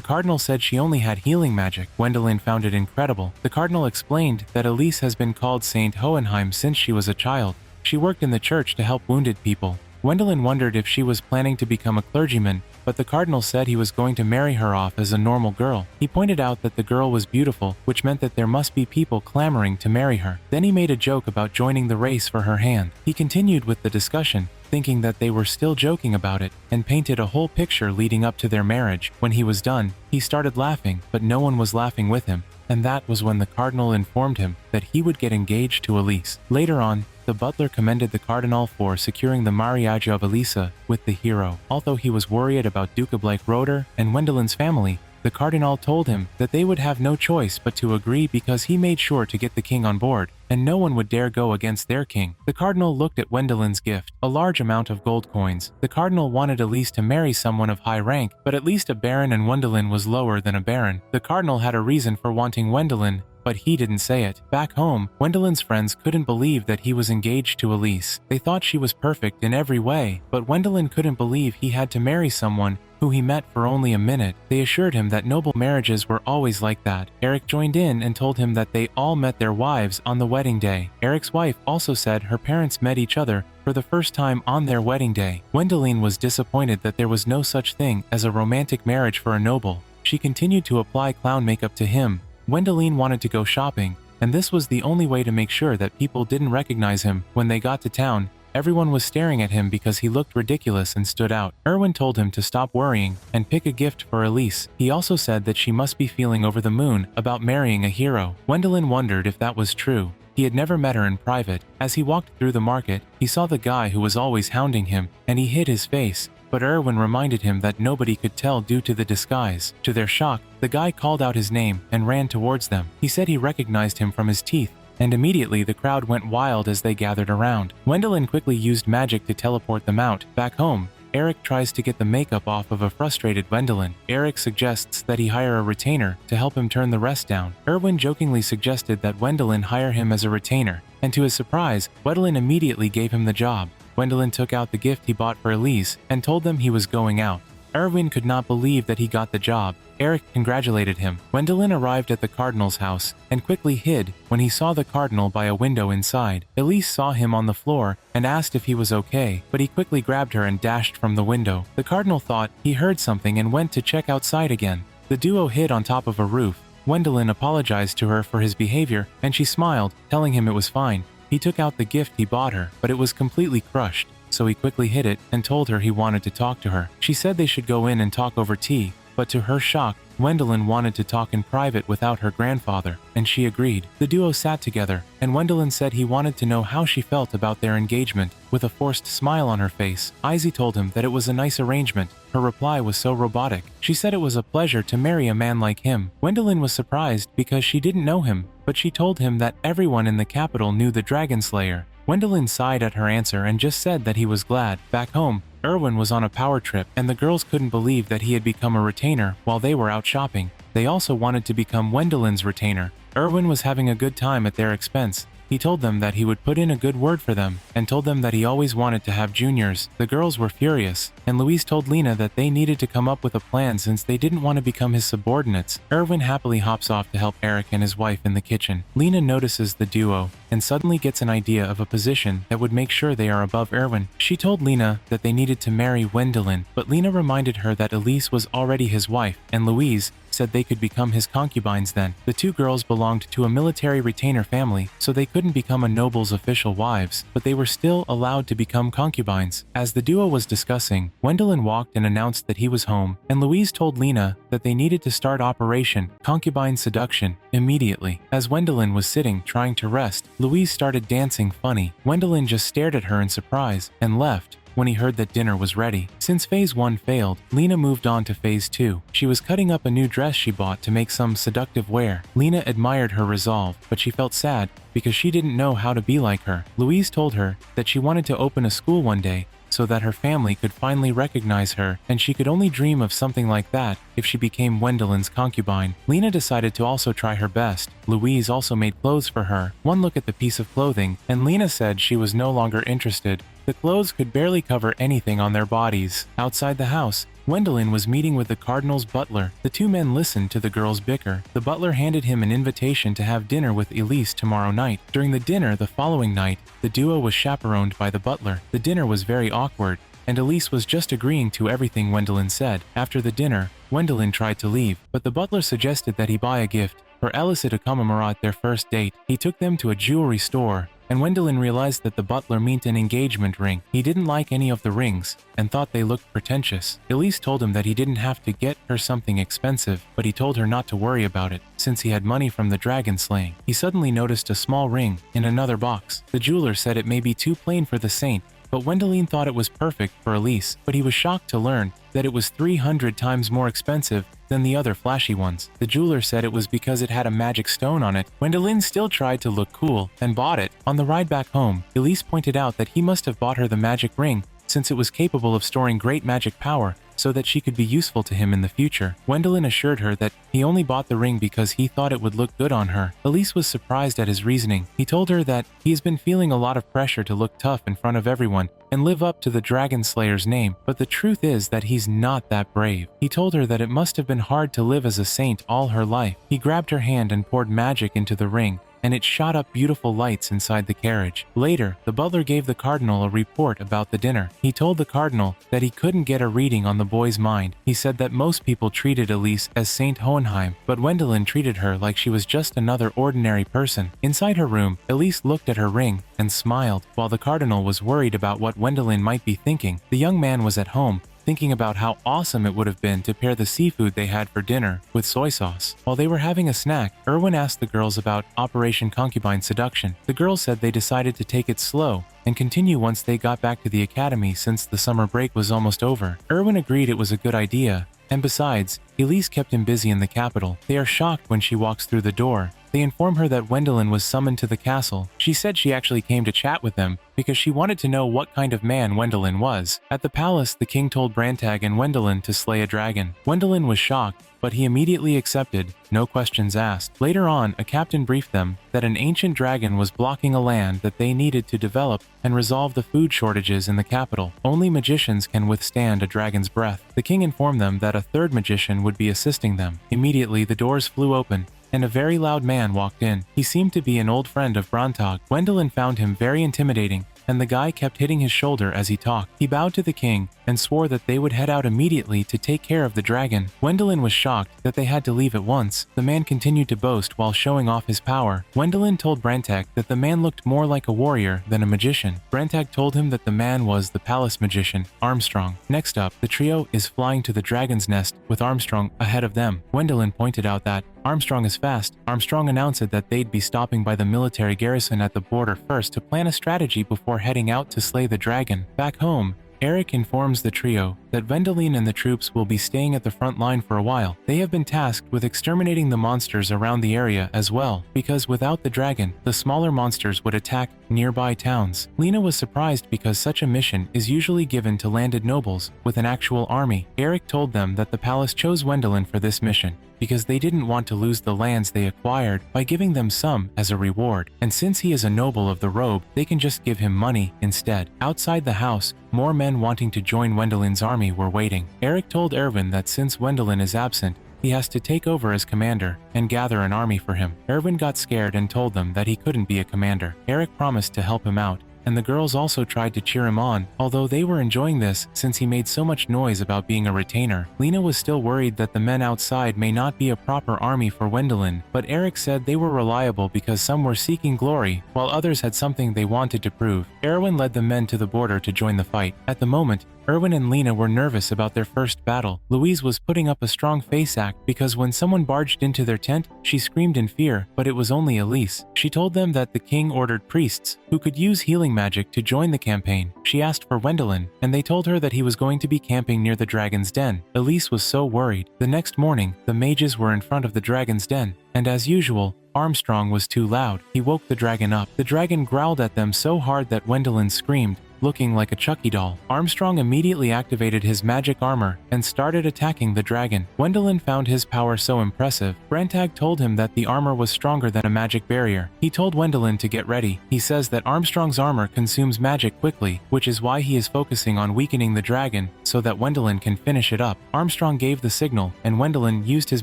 cardinal said she only had healing magic. Wendelin found it incredible. The cardinal explained that Elise has been called Saint Hohenheim since she was a child. She worked in the church to help wounded people. Wendelin wondered if she was planning to become a clergyman, but the cardinal said he was going to marry her off as a normal girl. He pointed out that the girl was beautiful, which meant that there must be people clamoring to marry her. Then he made a joke about joining the race for her hand. He continued with the discussion, thinking that they were still joking about it, and painted a whole picture leading up to their marriage. When he was done, he started laughing, but no one was laughing with him. And that was when the cardinal informed him that he would get engaged to Elise. Later on, the butler commended the cardinal for securing the marriage of Elisa with the hero. Although he was worried about Duke Blake Roder and Wendelin's family, the cardinal told him that they would have no choice but to agree because he made sure to get the king on board, and no one would dare go against their king. The cardinal looked at Wendelin's gift, a large amount of gold coins. The cardinal wanted Elise to marry someone of high rank, but at least a baron, and Wendelin was lower than a baron. The cardinal had a reason for wanting Wendelin, but he didn't say it. Back home, Wendelin's friends couldn't believe that he was engaged to Elise. They thought she was perfect in every way, but Wendelin couldn't believe he had to marry someone who he met for only a minute. They assured him that noble marriages were always like that. Eric joined in and told him that they all met their wives on the wedding day. Eric's wife also said her parents met each other for the first time on their wedding day. Wendelin was disappointed that there was no such thing as a romantic marriage for a noble. She continued to apply clown makeup to him. Wendelin wanted to go shopping, and this was the only way to make sure that people didn't recognize him. When they got to town, everyone was staring at him because he looked ridiculous and stood out. Erwin told him to stop worrying and pick a gift for Elise. He also said that she must be feeling over the moon about marrying a hero. Wendelin wondered if that was true. He had never met her in private. As he walked through the market, he saw the guy who was always hounding him, and he hid his face. But Erwin reminded him that nobody could tell due to the disguise. To their shock, the guy called out his name and ran towards them. He said he recognized him from his teeth, and immediately the crowd went wild as they gathered around. Wendelin quickly used magic to teleport them out. Back home, Eric tries to get the makeup off of a frustrated Wendelin. Eric suggests that he hire a retainer to help him turn the rest down. Erwin jokingly suggested that Wendelin hire him as a retainer, and to his surprise, Wendelin immediately gave him the job. Wendelin took out the gift he bought for Elise and told them he was going out. Erwin could not believe that he got the job. Eric congratulated him. Wendelin arrived at the cardinal's house and quickly hid when he saw the cardinal by a window inside. Elise saw him on the floor and asked if he was okay, but he quickly grabbed her and dashed from the window. The cardinal thought he heard something and went to check outside again. The duo hid on top of a roof. Wendelin apologized to her for his behavior, and she smiled, telling him it was fine. He took out the gift he bought her, but it was completely crushed, so he quickly hid it and told her he wanted to talk to her. She said they should go in and talk over tea, but to her shock, Wendelin wanted to talk in private without her grandfather, and she agreed. The duo sat together, and Wendelin said he wanted to know how she felt about their engagement. With a forced smile on her face, Izzy told him that it was a nice arrangement. Her reply was so robotic. She said it was a pleasure to marry a man like him. Wendelin was surprised because she didn't know him, but she told him that everyone in the capital knew the Dragon Slayer. Wendelin sighed at her answer and just said that he was glad. Back home, Erwin was on a power trip, and the girls couldn't believe that he had become a retainer while they were out shopping. They also wanted to become Wendelin's retainer. Erwin was having a good time at their expense. He told them that he would put in a good word for them, and told them that he always wanted to have juniors. The girls were furious, and Louise told Lena that they needed to come up with a plan since they didn't want to become his subordinates. Erwin happily hops off to help Eric and his wife in the kitchen. Lena notices the duo, and suddenly gets an idea of a position that would make sure they are above Erwin. She told Lena that they needed to marry Wendelin, but Lena reminded her that Elise was already his wife, and Louise said they could become his concubines then. The two girls belonged to a military retainer family, so they couldn't become a noble's official wives, but they were still allowed to become concubines. As the duo was discussing, Gwendolyn walked and announced that he was home, and Louise told Lena that they needed to start Operation Concubine Seduction immediately. As Gwendolyn was sitting trying to rest, Louise started dancing funny. Gwendolyn just stared at her in surprise and left when he heard that dinner was ready. Since Phase 1 failed, Lena moved on to Phase 2. She was cutting up a new dress she bought to make some seductive wear. Lena admired her resolve, but she felt sad because she didn't know how to be like her. Louise told her that she wanted to open a school one day so that her family could finally recognize her, and she could only dream of something like that if she became Gwendolyn's concubine. Lena decided to also try her best. Louise also made clothes for her. One look at the piece of clothing, and Lena said she was no longer interested. The clothes could barely cover anything on their bodies. Outside the house, Gwendolyn was meeting with the cardinal's butler. The two men listened to the girls bicker. The butler handed him an invitation to have dinner with Elise tomorrow night. During the dinner the following night, the duo was chaperoned by the butler. The dinner was very awkward, and Elise was just agreeing to everything Gwendolyn said. After the dinner, Gwendolyn tried to leave, but the butler suggested that he buy a gift for Elise to commemorate their first date. He took them to a jewelry store, and Gwendolyn realized that the butler meant an engagement ring. He didn't like any of the rings and thought they looked pretentious. Elise told him that he didn't have to get her something expensive, but he told her not to worry about it since he had money from the dragon slaying. He suddenly noticed a small ring in another box. The jeweler said it may be too plain for the saint, but Gwendolyn thought it was perfect for Elise, but he was shocked to learn that it was 300 times more expensive than the other flashy ones. The jeweler said it was because it had a magic stone on it. Gwendolyn still tried to look cool and bought it. On the ride back home, Elise pointed out that he must have bought her the magic ring since it was capable of storing great magic power so that she could be useful to him in the future. Gwendolyn assured her that he only bought the ring because he thought it would look good on her. Elise was surprised at his reasoning. He told her that he has been feeling a lot of pressure to look tough in front of everyone and live up to the Dragon Slayer's name, but the truth is that he's not that brave. He told her that it must have been hard to live as a saint all her life. He grabbed her hand and poured magic into the ring, and it shot up beautiful lights inside the carriage. Later, the butler gave the cardinal a report about the dinner. He told the cardinal that he couldn't get a reading on the boy's mind. He said that most people treated Elise as Saint Hohenheim, but Gwendolyn treated her like she was just another ordinary person. Inside her room, Elise looked at her ring and smiled. While the cardinal was worried about what Gwendolyn might be thinking, the young man was at home, thinking about how awesome it would have been to pair the seafood they had for dinner with soy sauce. While they were having a snack, Erwin asked the girls about Operation Concubine Seduction. The girls said they decided to take it slow and continue once they got back to the academy since the summer break was almost over. Erwin agreed it was a good idea, and besides, Elise kept him busy in the capital. They are shocked when she walks through the door. They inform her that Gwendolyn was summoned to the castle. She said she actually came to chat with them because she wanted to know what kind of man Gwendolyn was. At the palace, the king told Brantag and Gwendolyn to slay a dragon. Gwendolyn was shocked, but he immediately accepted, no questions asked. Later on, a captain briefed them that an ancient dragon was blocking a land that they needed to develop and resolve the food shortages in the capital. Only magicians can withstand a dragon's breath. The king informed them that a third magician would be assisting them. Immediately, the doors flew open, and a very loud man walked in. He seemed to be an old friend of Brantag. Gwendolyn found him very intimidating, and the guy kept hitting his shoulder as he talked. He bowed to the king and swore that they would head out immediately to take care of the dragon. Gwendolyn was shocked that they had to leave at once. The man continued to boast while showing off his power. Gwendolyn told Brantag that the man looked more like a warrior than a magician. Brantag told him that the man was the palace magician, Armstrong. Next up, the trio is flying to the dragon's nest with Armstrong ahead of them. Gwendolyn pointed out that Armstrong is fast. Armstrong announced that they'd be stopping by the military garrison at the border first to plan a strategy before heading out to slay the dragon. Back home, Eric informs the trio that Gwendolyn and the troops will be staying at the front line for a while. They have been tasked with exterminating the monsters around the area as well, because without the dragon, the smaller monsters would attack nearby towns. Lena was surprised because such a mission is usually given to landed nobles with an actual army. Eric told them that the palace chose Gwendolyn for this mission because they didn't want to lose the lands they acquired by giving them some as a reward. And since he is a noble of the robe, they can just give him money instead. Outside the house, more men wanting to join Gwendolyn's army were waiting. Eric told Erwin that since Gwendolyn is absent, he has to take over as commander and gather an army for him. Erwin got scared and told them that he couldn't be a commander. Eric promised to help him out, and the girls also tried to cheer him on, although they were enjoying this since he made so much noise about being a retainer. Lena was still worried that the men outside may not be a proper army for Wendelin, but Eric said they were reliable because some were seeking glory, while others had something they wanted to prove. Erwin led the men to the border to join the fight. At the moment, Erwin and Lena were nervous about their first battle. Louise was putting up a strong face act because when someone barged into their tent, she screamed in fear, but it was only Elise. She told them that the king ordered priests, who could use healing magic, to join the campaign. She asked for Wendelin, and they told her that he was going to be camping near the dragon's den. Elise was so worried. The next morning, the mages were in front of the dragon's den, and as usual, Armstrong was too loud. He woke the dragon up. The dragon growled at them so hard that Wendelin screamed, looking like a Chucky doll. Armstrong immediately activated his magic armor and started attacking the dragon. Wendelin found his power so impressive. Brantag told him that the armor was stronger than a magic barrier. He told Wendelin to get ready. He says that Armstrong's armor consumes magic quickly, which is why he is focusing on weakening the dragon so that Wendelin can finish it up. Armstrong gave the signal, and Wendelin used his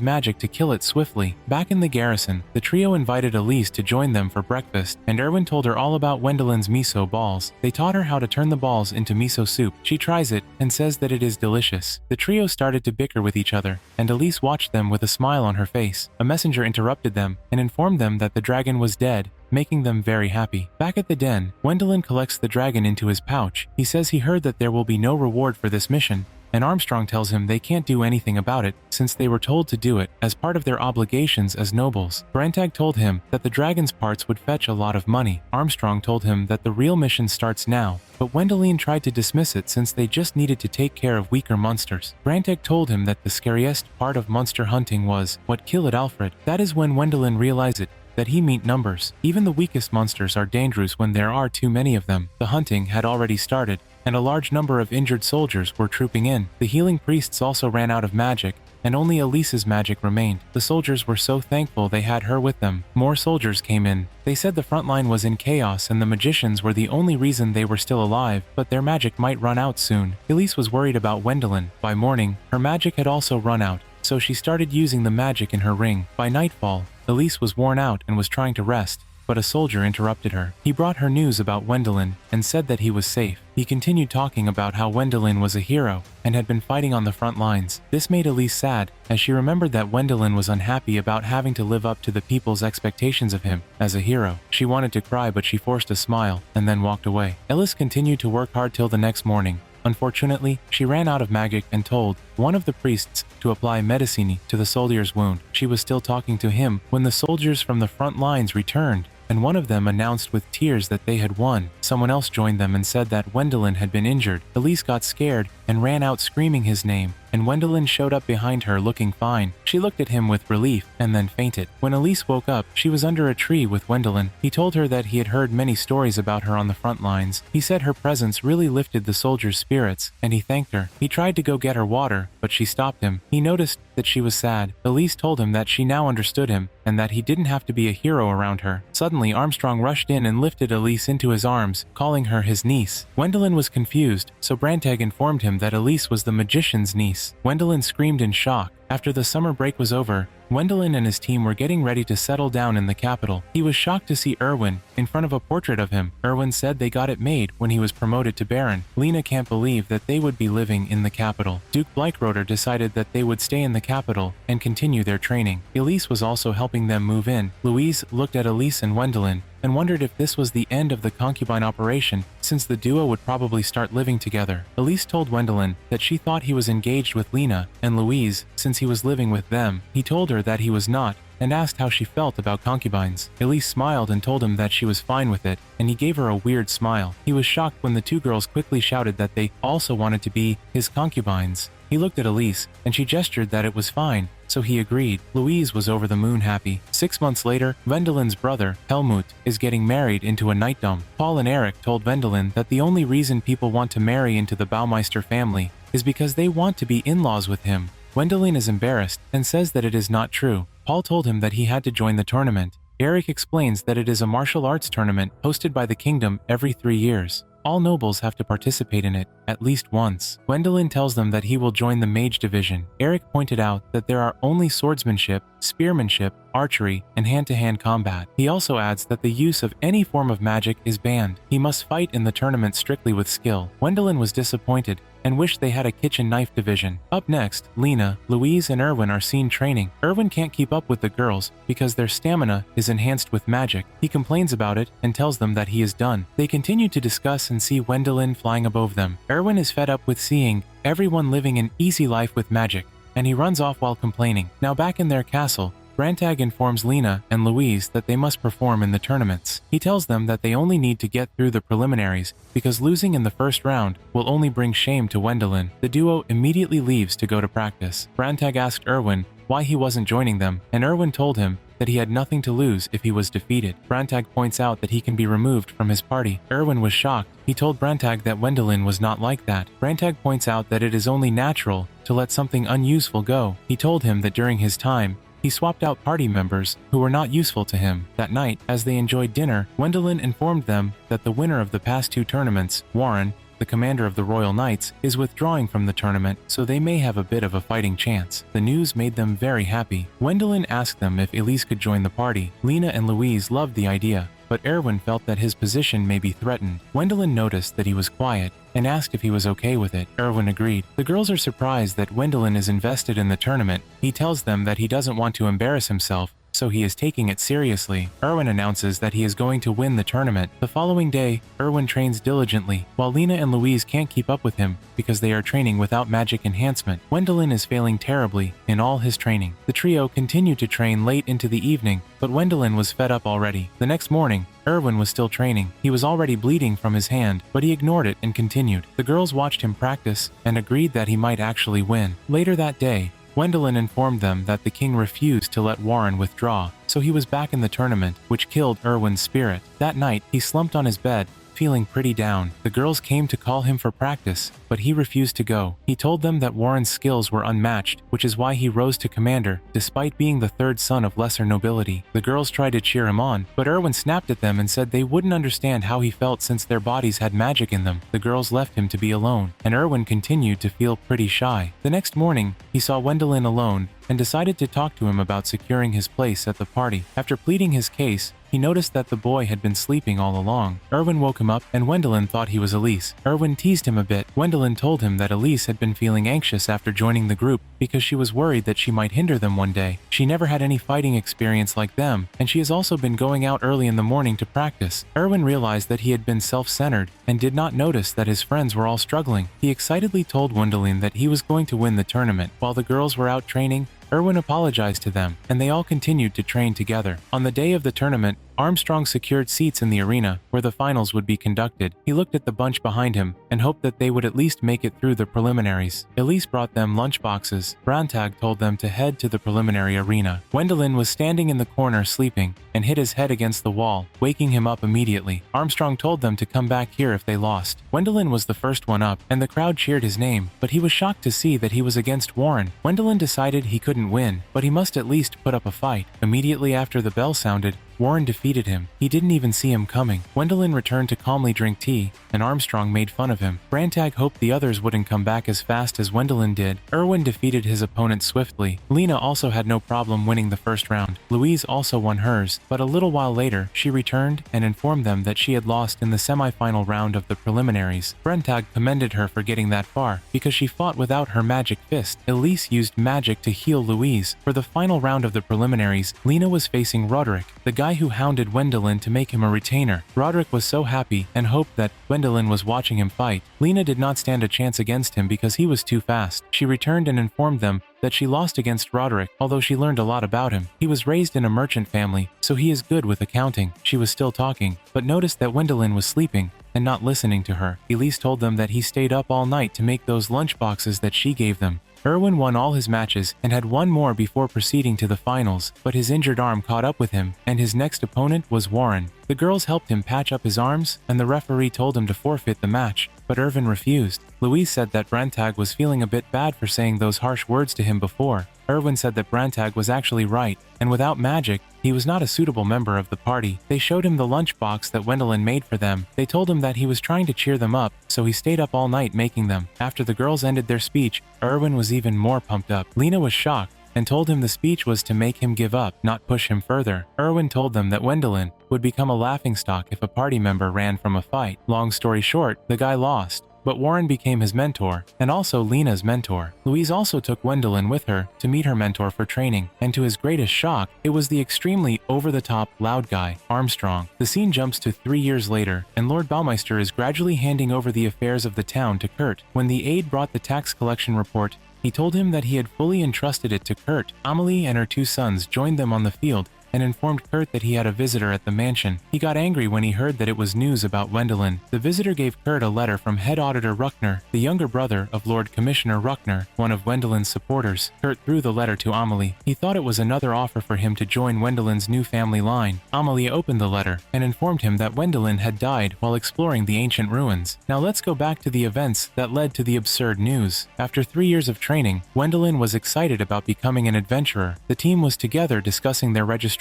magic to kill it swiftly. Back in the garrison, the trio invited Elise to join them for breakfast, and Erwin told her all about Wendelin's miso balls. They taught her how to turn the balls into miso soup. She tries it and says that it is delicious. The trio started to bicker with each other, and Elise watched them with a smile on her face. A messenger interrupted them and informed them that the dragon was dead, making them very happy. Back at the den, Wendelin collects the dragon into his pouch. He says he heard that there will be no reward for this mission, and Armstrong tells him they can't do anything about it since they were told to do it as part of their obligations as nobles. Brantag told him that the dragon's parts would fetch a lot of money. Armstrong told him that the real mission starts now, but Wendelin tried to dismiss it since they just needed to take care of weaker monsters. Brantag told him that the scariest part of monster hunting was what killed Alfred. That is when Wendelin realized that he meant numbers. Even the weakest monsters are dangerous when there are too many of them. The hunting had already started, and a large number of injured soldiers were trooping in. The healing priests also ran out of magic, and only Elise's magic remained. The soldiers were so thankful they had her with them. More soldiers came in. They said the front line was in chaos and the magicians were the only reason they were still alive, but their magic might run out soon. Elise was worried about Wendelin. By morning, her magic had also run out, so she started using the magic in her ring. By nightfall, Elise was worn out and was trying to rest, but a soldier interrupted her. He brought her news about Wendelin and said that he was safe. He continued talking about how Wendelin was a hero and had been fighting on the front lines. This made Elise sad, as she remembered that Wendelin was unhappy about having to live up to the people's expectations of him as a hero. She wanted to cry, but she forced a smile and then walked away. Elise continued to work hard till the next morning. Unfortunately, she ran out of magic and told one of the priests to apply medicine to the soldier's wound. She was still talking to him when the soldiers from the front lines returned, and one of them announced with tears that they had won. Someone else joined them and said that Wendelin had been injured. Elise got scared and ran out screaming his name, and Wendelin showed up behind her looking fine. She looked at him with relief and then fainted. When Elise woke up, she was under a tree with Wendelin. He told her that he had heard many stories about her on the front lines. He said her presence really lifted the soldiers' spirits, and he thanked her. He tried to go get her water, but she stopped him. He noticed that she was sad. Elise told him that she now understood him and that he didn't have to be a hero around her. Suddenly, Armstrong rushed in and lifted Elise into his arms, calling her his niece. Wendelin was confused, so Brantag informed him that Elise was the magician's niece. Wendelin screamed in shock. After the summer break was over, Wendelin and his team were getting ready to settle down in the capital. He was shocked to see Erwin in front of a portrait of him. Erwin said they got it made when he was promoted to Baron. Lena can't believe that they would be living in the capital. Duke Bleichroder decided that they would stay in the capital and continue their training. Elise was also helping them move in. Louise looked at Elise and Wendelin and wondered if this was the end of the concubine operation, since the duo would probably start living together. Elise told Wendelin that she thought he was engaged with Lena and Louise since he was living with them. He told her that he was not, and asked how she felt about concubines. Elise smiled and told him that she was fine with it, and he gave her a weird smile. He was shocked when the two girls quickly shouted that they also wanted to be his concubines. He looked at Elise, and she gestured that it was fine, so he agreed. Louise was over the moon happy. 6 months later, Wendelin's brother, Helmut, is getting married into a knightdom. Paul and Eric told Wendelin that the only reason people want to marry into the Baumeister family is because they want to be in-laws with him. Wendelin is embarrassed and says that it is not true. Paul told him that he had to join the tournament, Eric explains that it is a martial arts tournament hosted by the kingdom every 3 years. All nobles have to participate in it, at least once. Gwendolyn tells them that he will join the mage division. Eric pointed out that there are only swordsmanship, spearmanship, archery, and hand-to-hand combat. He also adds that the use of any form of magic is banned. He must fight in the tournament strictly with skill. Gwendolyn was disappointed and wished they had a kitchen knife division. Up next, Lena, Louise, and Erwin are seen training. Erwin can't keep up with the girls because their stamina is enhanced with magic. He complains about it and tells them that he is done. They continue to discuss and see Gwendolyn flying above them. Erwin is fed up with seeing everyone living an easy life with magic, and he runs off while complaining. Now back in their castle, Brantag informs Lena and Louise that they must perform in the tournaments. He tells them that they only need to get through the preliminaries because losing in the first round will only bring shame to Gwendolyn. The duo immediately leaves to go to practice. Brantag asked Erwin why he wasn't joining them, and Erwin told him that he had nothing to lose if he was defeated. Brantag points out that he can be removed from his party. Erwin was shocked. He told Brantag that Gwendolyn was not like that. Brantag points out that it is only natural to let something unuseful go. He told him that during his time, he swapped out party members who were not useful to him. That night, as they enjoyed dinner, Gwendolyn informed them that the winner of the past 2 tournaments, Warren, the commander of the Royal Knights, is withdrawing from the tournament, so they may have a bit of a fighting chance. The news made them very happy. Gwendolyn asked them if Elise could join the party. Lena and Louise loved the idea, but Erwin felt that his position may be threatened. Gwendolyn noticed that he was quiet and asked if he was okay with it. Erwin agreed. The girls are surprised that Gwendolyn is invested in the tournament. He tells them that he doesn't want to embarrass himself, so he is taking it seriously. Erwin announces that he is going to win the tournament. The following day, Erwin trains diligently, while Lena and Louise can't keep up with him because they are training without magic enhancement. Gwendolyn is failing terribly in all his training. The trio continued to train late into the evening, but Gwendolyn was fed up already. The next morning, Erwin was still training. He was already bleeding from his hand, but he ignored it and continued. The girls watched him practice and agreed that he might actually win. Later that day, Gwendolyn informed them that the king refused to let Warren withdraw, so he was back in the tournament, which killed Erwin's spirit. That night, he slumped on his bed, feeling pretty down. The girls came to call him for practice, but he refused to go. He told them that Warren's skills were unmatched, which is why he rose to commander, despite being the 3rd son of lesser nobility. The girls tried to cheer him on, but Erwin snapped at them and said they wouldn't understand how he felt since their bodies had magic in them. The girls left him to be alone, and Erwin continued to feel pretty shy. The next morning, he saw Gwendolyn alone and decided to talk to him about securing his place at the party. After pleading his case, he noticed that the boy had been sleeping all along. Erwin woke him up, and Gwendolyn thought he was Elise. Erwin teased him a bit. Gwendolyn told him that Elise had been feeling anxious after joining the group because she was worried that she might hinder them one day. She never had any fighting experience like them, and she has also been going out early in the morning to practice. Erwin realized that he had been self-centered and did not notice that his friends were all struggling. He excitedly told Gwendolyn that he was going to win the tournament. While the girls were out training, Erwin apologized to them, and they all continued to train together. On the day of the tournament, Armstrong secured seats in the arena where the finals would be conducted. He looked at the bunch behind him and hoped that they would at least make it through the preliminaries. Elise brought them lunch boxes. Brantag told them to head to the preliminary arena. Gwendolyn was standing in the corner sleeping and hit his head against the wall, waking him up immediately. Armstrong told them to come back here if they lost. Gwendolyn was the first one up, and the crowd cheered his name, but he was shocked to see that he was against Warren. Gwendolyn decided he couldn't win, but he must at least put up a fight. Immediately after the bell sounded, Warren defeated him. He didn't even see him coming. Gwendolyn returned to calmly drink tea, and Armstrong made fun of him. Brantag hoped the others wouldn't come back as fast as Gwendolyn did. Erwin defeated his opponent swiftly. Lena also had no problem winning the first round. Louise also won hers, but a little while later, she returned and informed them that she had lost in the semi-final round of the preliminaries. Brantag commended her for getting that far, because she fought without her magic fist. Elise used magic to heal Louise. For the final round of the preliminaries, Lena was facing Roderick, the guy who hounded Gwendolyn to make him a retainer. Roderick was so happy and hoped that Gwendolyn was watching him fight. Lena did not stand a chance against him because he was too fast. She returned and informed them that she lost against Roderick, although she learned a lot about him. He was raised in a merchant family, so he is good with accounting. She was still talking, but noticed that Gwendolyn was sleeping and not listening to her. Elise told them that he stayed up all night to make those lunch boxes that she gave them. Erwin won all his matches and had one more before proceeding to the finals, but his injured arm caught up with him, and his next opponent was Warren. The girls helped him patch up his arms, and the referee told him to forfeit the match, but Irvin refused. Louise said that Brantag was feeling a bit bad for saying those harsh words to him before. Irwin said that Brantag was actually right, and without magic, he was not a suitable member of the party. They showed him the lunchbox that Wendelin made for them. They told him that he was trying to cheer them up, so he stayed up all night making them. After the girls ended their speech, Irwin was even more pumped up. Lena was shocked and told him the speech was to make him give up, not push him further. Irwin told them that Wendelin would become a laughingstock if a party member ran from a fight. Long story short, the guy lost. But Warren became his mentor, and also Lena's mentor. Louise also took Wendelin with her to meet her mentor for training, and to his greatest shock, it was the extremely over-the-top, loud guy, Armstrong. The scene jumps to 3 years later, and Lord Baumeister is gradually handing over the affairs of the town to Kurt. When the aide brought the tax collection report, he told him that he had fully entrusted it to Kurt. Amelie and her 2 sons joined them on the field, and informed Kurt that he had a visitor at the mansion. He got angry when he heard that it was news about Wendelin. The visitor gave Kurt a letter from Head Auditor Ruckner, the younger brother of Lord Commissioner Ruckner, one of Wendelin's supporters. Kurt threw the letter to Amelie. He thought it was another offer for him to join Wendelin's new family line. Amelie opened the letter and informed him that Wendelin had died while exploring the ancient ruins. Now let's go back to the events that led to the absurd news. After 3 years of training, Wendelin was excited about becoming an adventurer. The team was together discussing their registration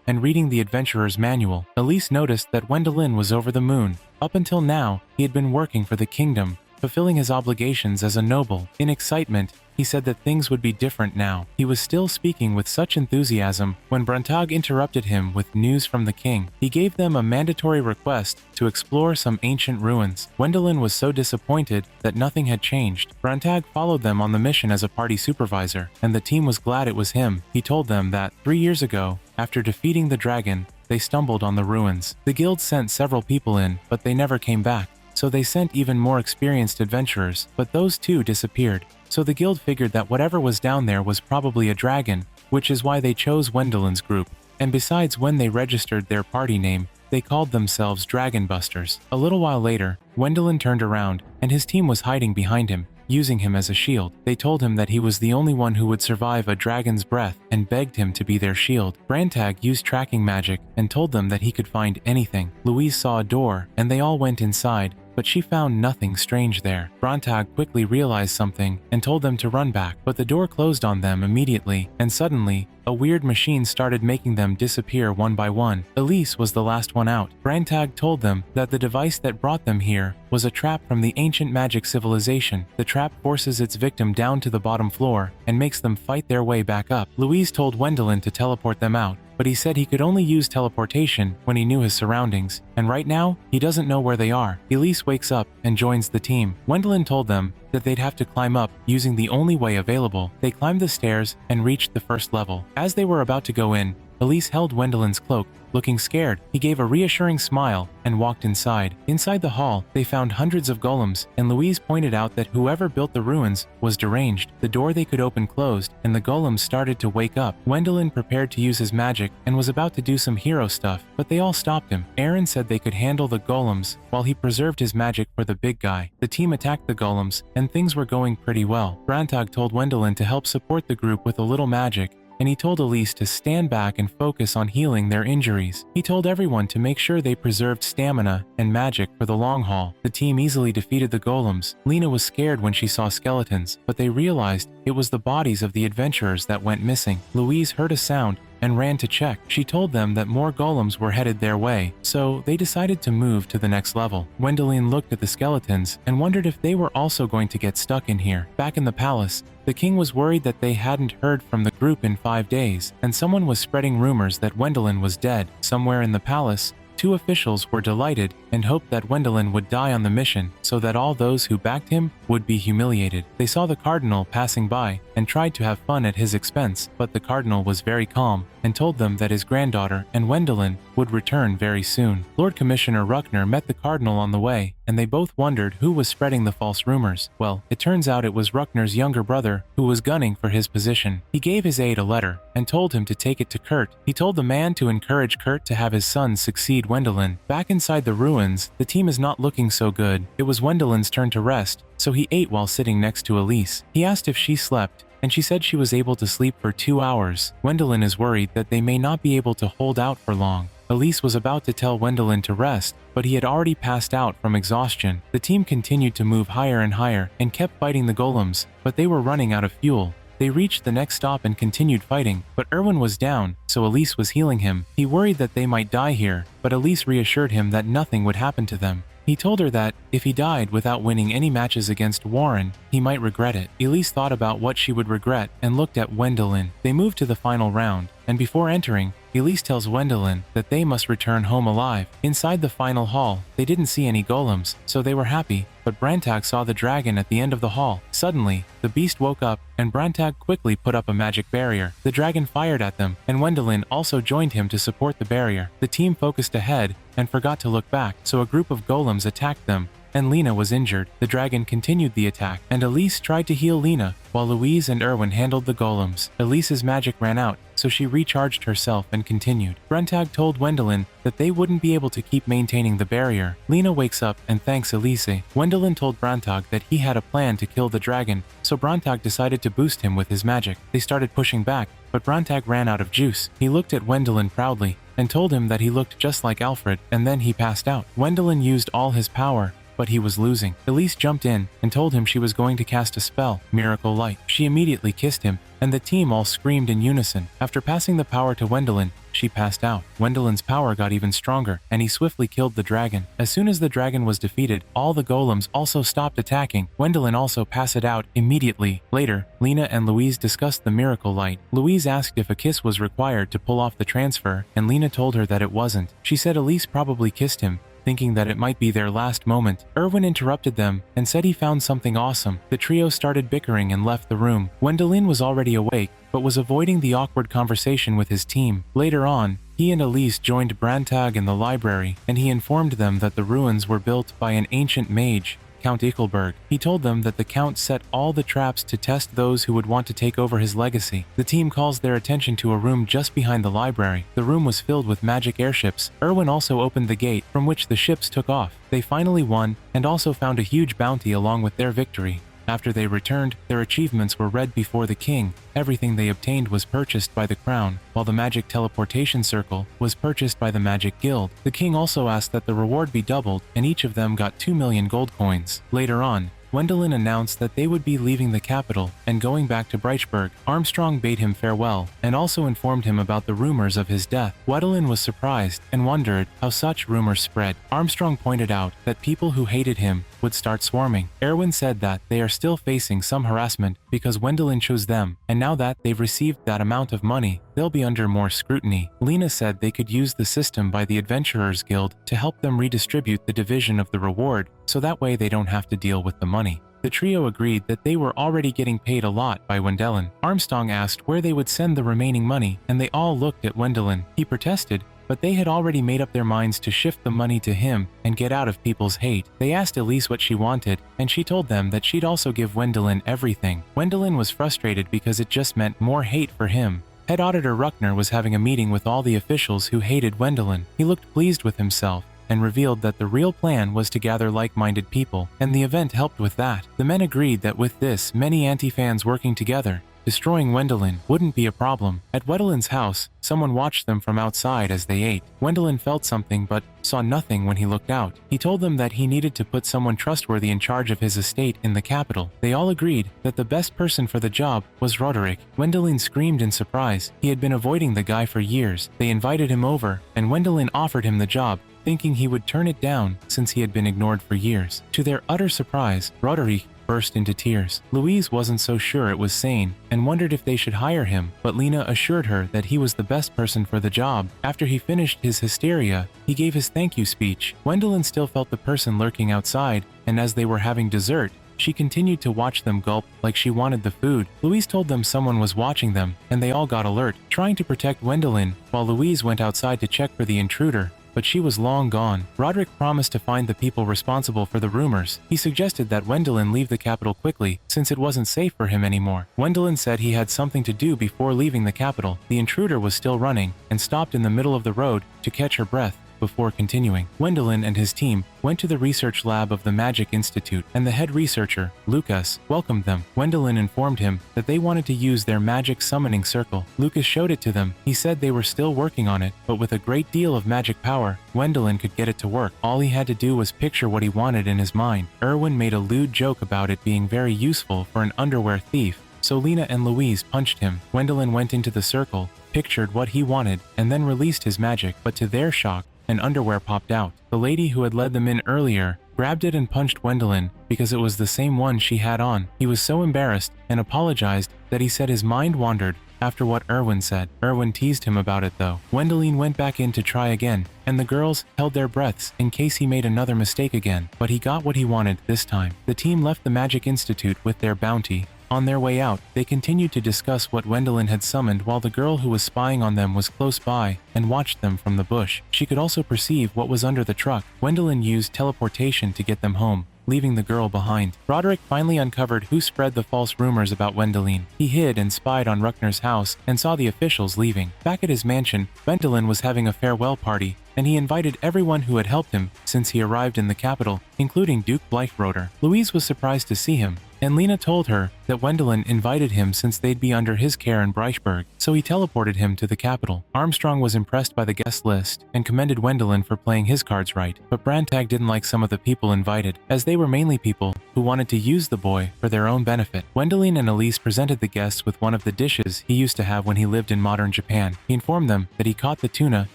and reading the adventurer's manual. Elise noticed that Wendelin was over the moon. Up until now, he had been working for the kingdom, fulfilling his obligations as a noble. In excitement, he said that things would be different now. He was still speaking with such enthusiasm when Brantag interrupted him with news from the king. He gave them a mandatory request to explore some ancient ruins. Wendelin was so disappointed that nothing had changed. Brantag followed them on the mission as a party supervisor, and the team was glad it was him. He told them that 3 years ago, after defeating the dragon, they stumbled on the ruins. The guild sent several people in, but they never came back. So they sent even more experienced adventurers, but those 2 disappeared. So the guild figured that whatever was down there was probably a dragon, which is why they chose Wendelin's group. And besides, when they registered their party name, they called themselves Dragon Busters. A little while later, Wendelin turned around, and his team was hiding behind him, using him as a shield. They told him that he was the only one who would survive a dragon's breath and begged him to be their shield. Brantag used tracking magic and told them that he could find anything. Louise saw a door, and they all went inside, but she found nothing strange there. Brantag quickly realized something and told them to run back, but the door closed on them immediately, and suddenly, a weird machine started making them disappear one by one. Elise was the last one out. Brantag told them that the device that brought them here was a trap from the ancient magic civilization. The trap forces its victim down to the bottom floor and makes them fight their way back up. Louise told Wendelin to teleport them out, but he said he could only use teleportation when he knew his surroundings, and right now, he doesn't know where they are. Elise wakes up and joins the team. Wendelin told them that they'd have to climb up using the only way available. They climbed the stairs and reached the first level. As they were about to go in, Elise held Wendelin's cloak. Looking scared, he gave a reassuring smile and walked inside. Inside the hall, they found hundreds of golems, and Louise pointed out that whoever built the ruins was deranged. The door they could open closed, and the golems started to wake up. Wendelin prepared to use his magic and was about to do some hero stuff, but they all stopped him. Aaron said they could handle the golems while he preserved his magic for the big guy. The team attacked the golems, and things were going pretty well. Brantag told Wendelin to help support the group with a little magic, and he told Elise to stand back and focus on healing their injuries. He told everyone to make sure they preserved stamina and magic for the long haul. The team easily defeated the golems. Lena was scared when she saw skeletons, but they realized it was the bodies of the adventurers that went missing. Louise heard a sound and ran to check. She told them that more golems were headed their way, so they decided to move to the next level. Wendelin looked at the skeletons and wondered if they were also going to get stuck in here. Back in the palace, the king was worried that they hadn't heard from the group in 5 days, and someone was spreading rumors that Wendelin was dead. Somewhere in the palace, 2 officials were delighted and hoped that Wendelin would die on the mission so that all those who backed him would be humiliated. They saw the cardinal passing by and tried to have fun at his expense, but the cardinal was very calm and told them that his granddaughter and Wendelin would return very soon. Lord Commissioner Ruckner met the cardinal on the way, and they both wondered who was spreading the false rumors. Well, it turns out it was Ruckner's younger brother who was gunning for his position. He gave his aide a letter and told him to take it to Kurt. He told the man to encourage Kurt to have his son succeed Wendelin. Back inside the ruins, the team is not looking so good. It was Wendelin's turn to rest, so he ate while sitting next to Elise. He asked if she slept, and she said she was able to sleep for 2 hours. Wendelin is worried that they may not be able to hold out for long. Elise was about to tell Wendelin to rest, but he had already passed out from exhaustion. The team continued to move higher and higher and kept fighting the golems, but they were running out of fuel. They reached the next stop and continued fighting, but Erwin was down, so Elise was healing him. He worried that they might die here, but Elise reassured him that nothing would happen to them. He told her that, if he died without winning any matches against Warren, he might regret it. Elise thought about what she would regret and looked at Wendelin. They moved to the final round, and before entering, Elise tells Wendelin that they must return home alive. Inside the final hall, they didn't see any golems, so they were happy, but Brantag saw the dragon at the end of the hall. Suddenly, the beast woke up, and Brantag quickly put up a magic barrier. The dragon fired at them, and Wendelin also joined him to support the barrier. The team focused ahead and forgot to look back, so a group of golems attacked them, and Lena was injured. The dragon continued the attack, and Elise tried to heal Lena, while Louise and Erwin handled the golems. Elise's magic ran out, so she recharged herself and continued. Brentag told Wendelin that they wouldn't be able to keep maintaining the barrier. Lena wakes up and thanks Elise. Wendelin told Brantag that he had a plan to kill the dragon, so Brantag decided to boost him with his magic. They started pushing back, but Brantag ran out of juice. He looked at Wendelin proudly and told him that he looked just like Alfred, and then he passed out. Wendelin used all his power, but he was losing. Elise jumped in and told him she was going to cast a spell, Miracle Light. She immediately kissed him, and the team all screamed in unison. After passing the power to Wendelin, she passed out. Wendelin's power got even stronger, and he swiftly killed the dragon. As soon as the dragon was defeated, all the golems also stopped attacking. Wendelin also passed it out immediately. Later, Lena and Louise discussed the Miracle Light. Louise asked if a kiss was required to pull off the transfer, and Lena told her that it wasn't. She said Elise probably kissed him, thinking that it might be their last moment. Erwin interrupted them and said he found something awesome. The trio started bickering and left the room. Wendelin was already awake, but was avoiding the awkward conversation with his team. Later on, he and Elise joined Brantag in the library, and he informed them that the ruins were built by an ancient mage, Count Ichelberg. He told them that the Count set all the traps to test those who would want to take over his legacy. The team calls their attention to a room just behind the library. The room was filled with magic airships. Erwin also opened the gate from which the ships took off. They finally won and also found a huge bounty along with their victory. After they returned, their achievements were read before the king. Everything they obtained was purchased by the crown, while the magic teleportation circle was purchased by the magic guild. The king also asked that the reward be doubled, and each of them got 2 million gold coins. Later on, Wendelin announced that they would be leaving the capital and going back to Breitschberg. Armstrong bade him farewell and also informed him about the rumors of his death. Wendelin was surprised and wondered how such rumors spread. Armstrong pointed out that people who hated him would start swarming. Erwin said that they are still facing some harassment because Wendelin chose them, and now that they've received that amount of money, they'll be under more scrutiny. Lena said they could use the system by the Adventurers Guild to help them redistribute the division of the reward, so that way they don't have to deal with the money. The trio agreed that they were already getting paid a lot by Wendelin. Armstrong asked where they would send the remaining money, and they all looked at Wendelin. He protested, but they had already made up their minds to shift the money to him and get out of people's hate. They asked Elise what she wanted, and she told them that she'd also give Wendelin everything. Wendelin was frustrated because it just meant more hate for him. Head Auditor Ruckner was having a meeting with all the officials who hated Wendelin. He looked pleased with himself and revealed that the real plan was to gather like-minded people, and the event helped with that. The men agreed that with this, many anti-fans working together, destroying Wendelin wouldn't be a problem. At Wendelin's house, someone watched them from outside as they ate. Wendelin felt something but saw nothing when he looked out. He told them that he needed to put someone trustworthy in charge of his estate in the capital. They all agreed that the best person for the job was Roderick. Wendelin screamed in surprise. He had been avoiding the guy for years. They invited him over, and Wendelin offered him the job, thinking he would turn it down since he had been ignored for years. To their utter surprise, Roderick burst into tears. Louise wasn't so sure it was sane and wondered if they should hire him, but Lena assured her that he was the best person for the job. After he finished his hysteria, he gave his thank you speech. Wendelin still felt the person lurking outside, and as they were having dessert, she continued to watch them gulp like she wanted the food. Louise told them someone was watching them, and they all got alert, trying to protect Wendelin, while Louise went outside to check for the intruder. But she was long gone. Roderick promised to find the people responsible for the rumors. He suggested that Wendelin leave the capital quickly, since it wasn't safe for him anymore. Wendelin said he had something to do before leaving the capital. The intruder was still running, and stopped in the middle of the road to catch her breath. before continuing. Gwendolyn and his team went to the research lab of the Magic Institute, and the head researcher, Lucas, welcomed them. Gwendolyn informed him that they wanted to use their magic summoning circle. Lucas showed it to them. He said they were still working on it, but with a great deal of magic power, Gwendolyn could get it to work. All he had to do was picture what he wanted in his mind. Erwin made a lewd joke about it being very useful for an underwear thief, so Lena and Louise punched him. Gwendolyn went into the circle, pictured what he wanted, and then released his magic, but to their shock, an underwear popped out. The lady who had led them in earlier grabbed it and punched Gwendolyn because it was the same one she had on. He was so embarrassed and apologized that he said his mind wandered after what Erwin said. Erwin teased him about it though. Gwendolyn went back in to try again, and the girls held their breaths in case he made another mistake again, but he got what he wanted this time. The team left the Magic Institute with their bounty. On their way out, they continued to discuss what Gwendolyn had summoned while the girl who was spying on them was close by and watched them from the bush. She could also perceive what was under the truck. Gwendolyn used teleportation to get them home, leaving the girl behind. Roderick finally uncovered who spread the false rumors about Gwendolyn. He hid and spied on Ruckner's house and saw the officials leaving. Back at his mansion, Gwendolyn was having a farewell party, and he invited everyone who had helped him since he arrived in the capital, including Duke Bleichroder. Louise was surprised to see him, and Lena told her that Gwendolyn invited him since they'd be under his care in Breichberg, so he teleported him to the capital. Armstrong was impressed by the guest list and commended Gwendolyn for playing his cards right, but Brantag didn't like some of the people invited, as they were mainly people who wanted to use the boy for their own benefit. Gwendolyn and Elise presented the guests with one of the dishes he used to have when he lived in modern Japan. He informed them that he caught the tuna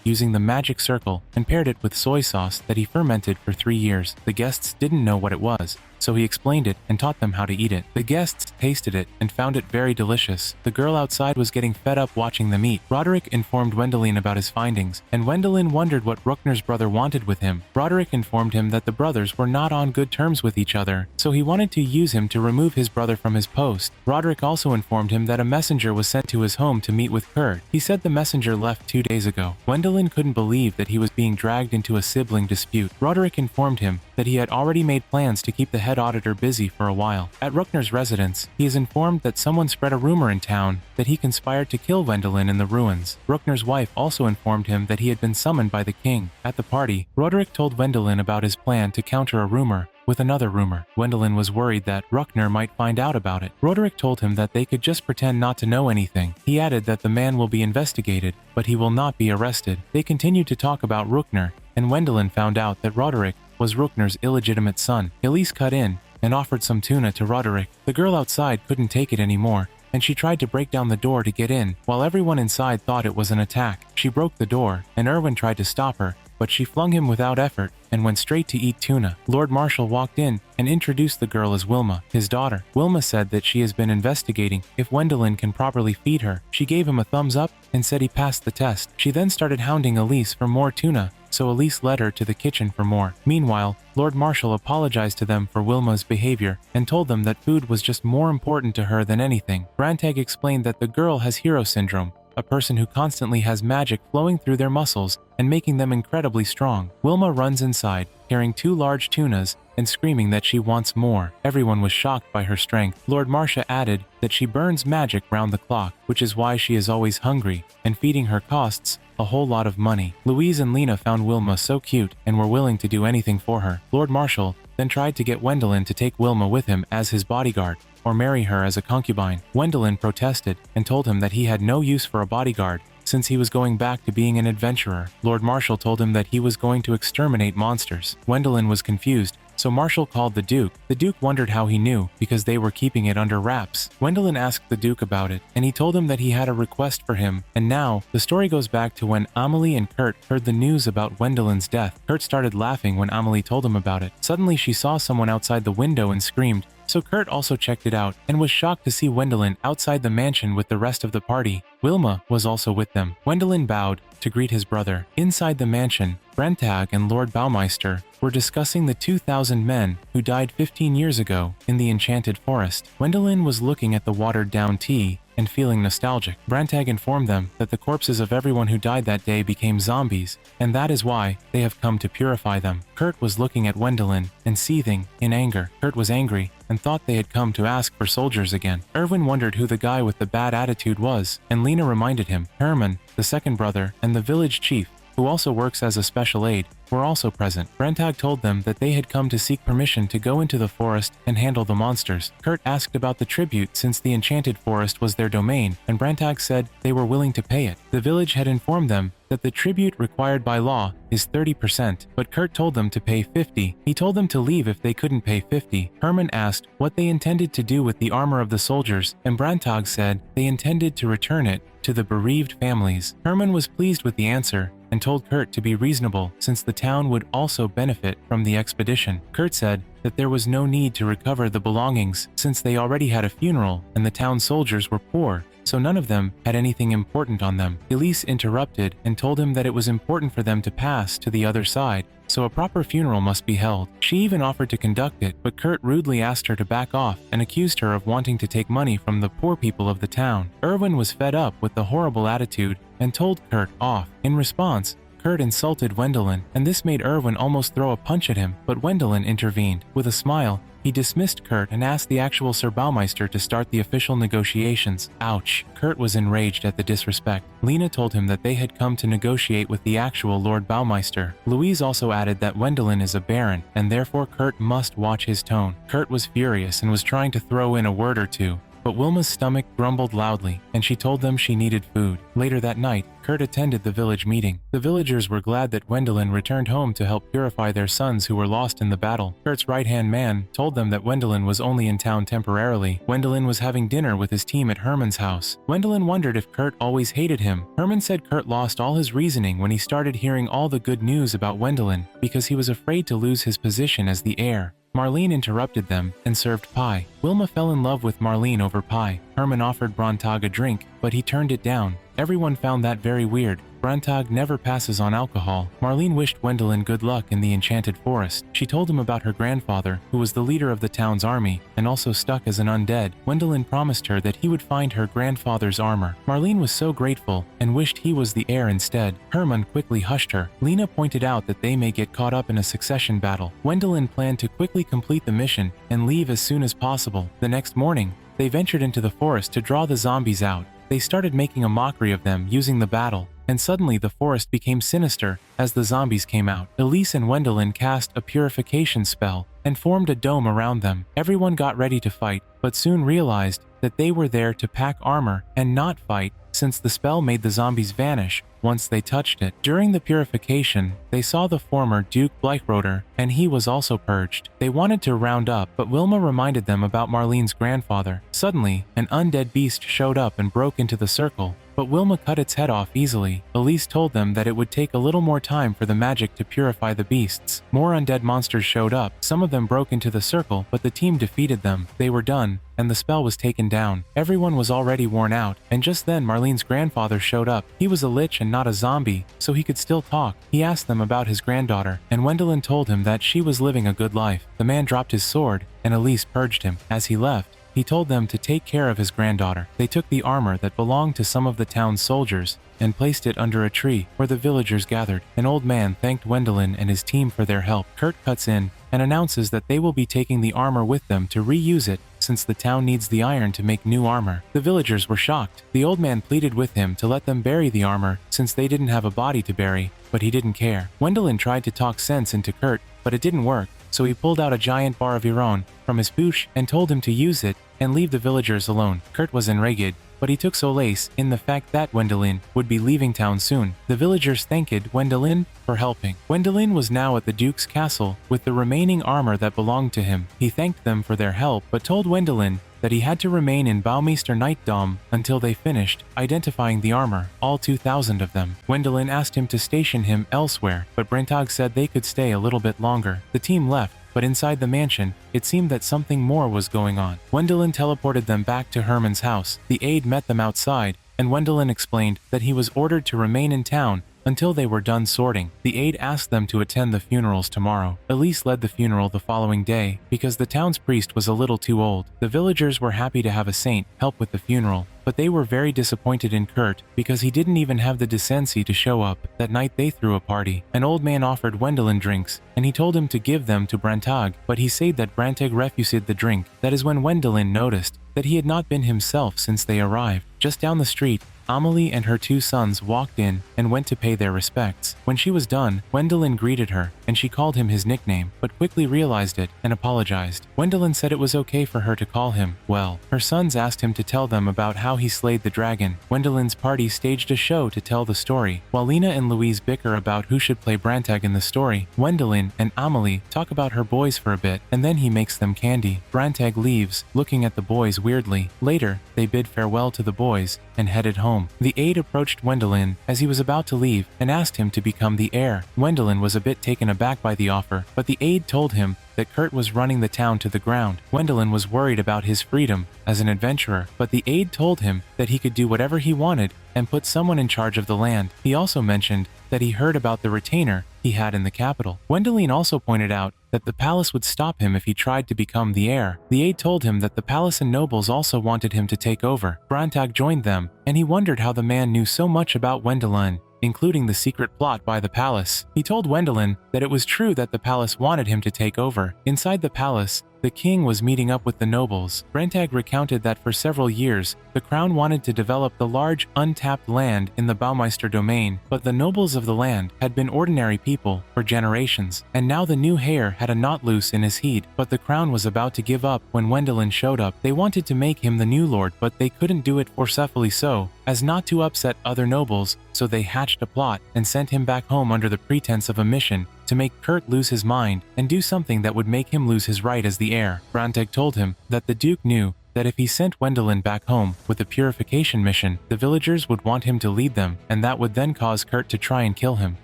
using the magic circle and paired it with soy sauce that he fermented for 3 years. The guests didn't know what it was, so he explained it and taught them how to eat it. The guests tasted it and found it very delicious. The girl outside was getting fed up watching them eat. Roderick informed Gwendolyn about his findings, and Gwendolyn wondered what Ruckner's brother wanted with him. Roderick informed him that the brothers were not on good terms with each other, so he wanted to use him to remove his brother from his post. Roderick also informed him that a messenger was sent to his home to meet with Kurt. He said the messenger left 2 days ago. Gwendolyn couldn't believe that he was being dragged into a sibling dispute. Roderick informed him that he had already made plans to keep the head auditor busy for a while. At Ruckner's residence, he is informed that someone spread a rumor in town that he conspired to kill Gwendolyn in the ruins. Ruckner's wife also informed him that he had been summoned by the king. At the party, Roderick told Gwendolyn about his plan to counter a rumor with another rumor. Gwendolyn was worried that Ruckner might find out about it. Roderick told him that they could just pretend not to know anything. He added that the man will be investigated, but he will not be arrested. They continued to talk about Ruckner, and Gwendolyn found out that Roderick was Ruckner's illegitimate son. Elise cut in and offered some tuna to Roderick. The girl outside couldn't take it anymore, and she tried to break down the door to get in, while everyone inside thought it was an attack. She broke the door, and Erwin tried to stop her, but she flung him without effort and went straight to eat tuna. Lord Marshall walked in and introduced the girl as Wilma, his daughter. Wilma said that she has been investigating if Gwendolyn can properly feed her. She gave him a thumbs up and said he passed the test. She then started hounding Elise for more tuna, so Elise led her to the kitchen for more. Meanwhile, Lord Marshall apologized to them for Wilma's behavior and told them that food was just more important to her than anything. Brantag explained that the girl has hero syndrome, a person who constantly has magic flowing through their muscles and making them incredibly strong. Wilma runs inside, carrying 2 large tunas and screaming that she wants more. Everyone was shocked by her strength. Lord Marcia added that she burns magic round the clock, which is why she is always hungry, and feeding her costs a whole lot of money. Louise and Lena found Wilma so cute and were willing to do anything for her. Lord Marshall then tried to get Gwendolyn to take Wilma with him as his bodyguard, or marry her as a concubine. Gwendolyn protested and told him that he had no use for a bodyguard since he was going back to being an adventurer. Lord Marshall told him that he was going to exterminate monsters. Gwendolyn was confused, so Marshall called the Duke. The Duke wondered how he knew, because they were keeping it under wraps. Gwendolyn asked the Duke about it, and he told him that he had a request for him. And now, the story goes back to when Amelie and Kurt heard the news about Gwendolyn's death. Kurt started laughing when Amelie told him about it. Suddenly she saw someone outside the window and screamed, so Kurt also checked it out and was shocked to see Gwendolyn outside the mansion with the rest of the party. Wilma was also with them. Gwendolyn bowed to greet his brother. Inside the mansion, Brentag and Lord Baumeister were discussing the 2,000 men who died 15 years ago in the Enchanted Forest. Gwendolyn was looking at the watered-down tea and feeling nostalgic. Brantag informed them that the corpses of everyone who died that day became zombies, and that is why they have come to purify them. Kurt was looking at Gwendolyn and seething in anger. Kurt was angry and thought they had come to ask for soldiers again. Erwin wondered who the guy with the bad attitude was, and Lena reminded him, Herman, the second brother, and the village chief who also works as a special aide, were also present. Brantag told them that they had come to seek permission to go into the forest and handle the monsters. Kurt asked about the tribute since the enchanted forest was their domain, and Brantag said they were willing to pay it. The village had informed them that the tribute required by law is 30%, but Kurt told them to pay 50. He told them to leave if they couldn't pay 50. Herman asked what they intended to do with the armor of the soldiers, and Brantag said they intended to return it to the bereaved families. Herman was pleased with the answer and told Kurt to be reasonable since the town would also benefit from the expedition. Kurt said that there was no need to recover the belongings since they already had a funeral and the town soldiers were poor, so none of them had anything important on them. Elise interrupted and told him that it was important for them to pass to the other side, so a proper funeral must be held. She even offered to conduct it, but Kurt rudely asked her to back off and accused her of wanting to take money from the poor people of the town. Erwin was fed up with the horrible attitude and told Kurt off. In response, Kurt insulted Wendelin, and this made Erwin almost throw a punch at him, but Wendelin intervened. With a smile, he dismissed Kurt and asked the actual Sir Baumeister to start the official negotiations. Ouch. Kurt was enraged at the disrespect. Lena told him that they had come to negotiate with the actual Lord Baumeister. Louise also added that Wendelin is a baron, and therefore Kurt must watch his tone. Kurt was furious and was trying to throw in a word or two, but Wilma's stomach grumbled loudly, and she told them she needed food. Later that night, Kurt attended the village meeting. The villagers were glad that Wendelin returned home to help purify their sons who were lost in the battle. Kurt's right-hand man told them that Wendelin was only in town temporarily. Wendelin was having dinner with his team at Herman's house. Wendelin wondered if Kurt always hated him. Herman said Kurt lost all his reasoning when he started hearing all the good news about Wendelin because he was afraid to lose his position as the heir. Marlene interrupted them and served pie. Wilma fell in love with Marlene over pie. Herman offered Brantag a drink, but he turned it down. Everyone found that very weird. Brantag never passes on alcohol. Marlene wished Wendelin good luck in the enchanted forest. She told him about her grandfather, who was the leader of the town's army and also stuck as an undead. Wendelin promised her that he would find her grandfather's armor. Marlene was so grateful and wished he was the heir instead. Herman quickly hushed her. Lena pointed out that they may get caught up in a succession battle. Wendelin planned to quickly complete the mission and leave as soon as possible. The next morning, they ventured into the forest to draw the zombies out. They started making a mockery of them using the battle, and suddenly the forest became sinister as the zombies came out. Elise and Wendelin cast a purification spell and formed a dome around them. Everyone got ready to fight, but soon realized that they were there to pack armor and not fight, since the spell made the zombies vanish once they touched it. During the purification, they saw the former Duke Bleichroder, and he was also purged. They wanted to round up, but Wilma reminded them about Marlene's grandfather. Suddenly, an undead beast showed up and broke into the circle, but Wilma cut its head off easily. Elise told them that it would take a little more time for the magic to purify the beasts. More undead monsters showed up. Some of them broke into the circle, but the team defeated them. They were done, and the spell was taken down. Everyone was already worn out, and just then Marlene's grandfather showed up. He was a lich and not a zombie, so he could still talk. He asked them about his granddaughter, and Wendelin told him that she was living a good life. The man dropped his sword, and Elise purged him. As he left, he told them to take care of his granddaughter. They took the armor that belonged to some of the town's soldiers and placed it under a tree where the villagers gathered. An old man thanked Wendelin and his team for their help. Kurt cuts in and announces that they will be taking the armor with them to reuse it since the town needs the iron to make new armor. The villagers were shocked. The old man pleaded with him to let them bury the armor since they didn't have a body to bury, but he didn't care. Wendelin tried to talk sense into Kurt, but it didn't work. So he pulled out a giant bar of Iron from his pouch and told him to use it and leave the villagers alone. Kurt was enraged, but he took solace in the fact that Wendelin would be leaving town soon. The villagers thanked Wendelin for helping. Wendelin was now at the Duke's castle with the remaining armor that belonged to him. He thanked them for their help, but told Wendelin that he had to remain in Baumeister Knightdom until they finished identifying the armor, all 2,000 of them. Wendelin asked him to station him elsewhere, but Brentag said they could stay a little bit longer. The team left, but inside the mansion, it seemed that something more was going on. Wendelin teleported them back to Herman's house. The aide met them outside, and Wendelin explained that he was ordered to remain in town until they were done sorting. The aide asked them to attend the funerals tomorrow. Elise led the funeral the following day because the town's priest was a little too old. The villagers were happy to have a saint help with the funeral, but they were very disappointed in Kurt because he didn't even have the decency to show up. That night they threw a party. An old man offered Wendelin drinks, and he told him to give them to Brantag, but he said that Brantag refused the drink. That is when Wendelin noticed that he had not been himself since they arrived. Just down the street, Amelie and her 2 sons walked in and went to pay their respects. When she was done, Gwendolyn greeted her, and she called him his nickname, but quickly realized it and apologized. Gwendolyn said it was okay for her to call him, well. Her sons asked him to tell them about how he slayed the dragon. Gwendolyn's party staged a show to tell the story. While Lena and Louise bicker about who should play Brantag in the story, Gwendolyn and Amelie talk about her boys for a bit, and then he makes them candy. Brantag leaves, looking at the boys weirdly. Later, they bid farewell to the boys and headed home. The aide approached Gwendolyn as he was about to leave and asked him to become the heir. Gwendolyn was a bit taken aback by the offer, but the aide told him that Kurt was running the town to the ground. Gwendolyn was worried about his freedom as an adventurer, but the aide told him that he could do whatever he wanted and put someone in charge of the land. He also mentioned that he heard about the retainer he had in the capital. Gwendolyn also pointed out that the palace would stop him if he tried to become the heir. The aide told him that the palace and nobles also wanted him to take over. Brantag joined them, and he wondered how the man knew so much about Gwendolyn, including the secret plot by the palace. He told Gwendolyn that it was true that the palace wanted him to take over. Inside the palace, the king was meeting up with the nobles. Brantag recounted that for several years, the crown wanted to develop the large, untapped land in the Baumeister domain, but the nobles of the land had been ordinary people for generations, and now the new heir had a knot loose in his head. But the crown was about to give up when Gwendolyn showed up. They wanted to make him the new lord, but they couldn't do it forcefully so as not to upset other nobles, so they hatched a plot and sent him back home under the pretense of a mission to make Kurt lose his mind and do something that would make him lose his right as the heir. Brantag told him that the Duke knew that if he sent Gwendolyn back home with a purification mission, the villagers would want him to lead them, and that would then cause Kurt to try and kill him.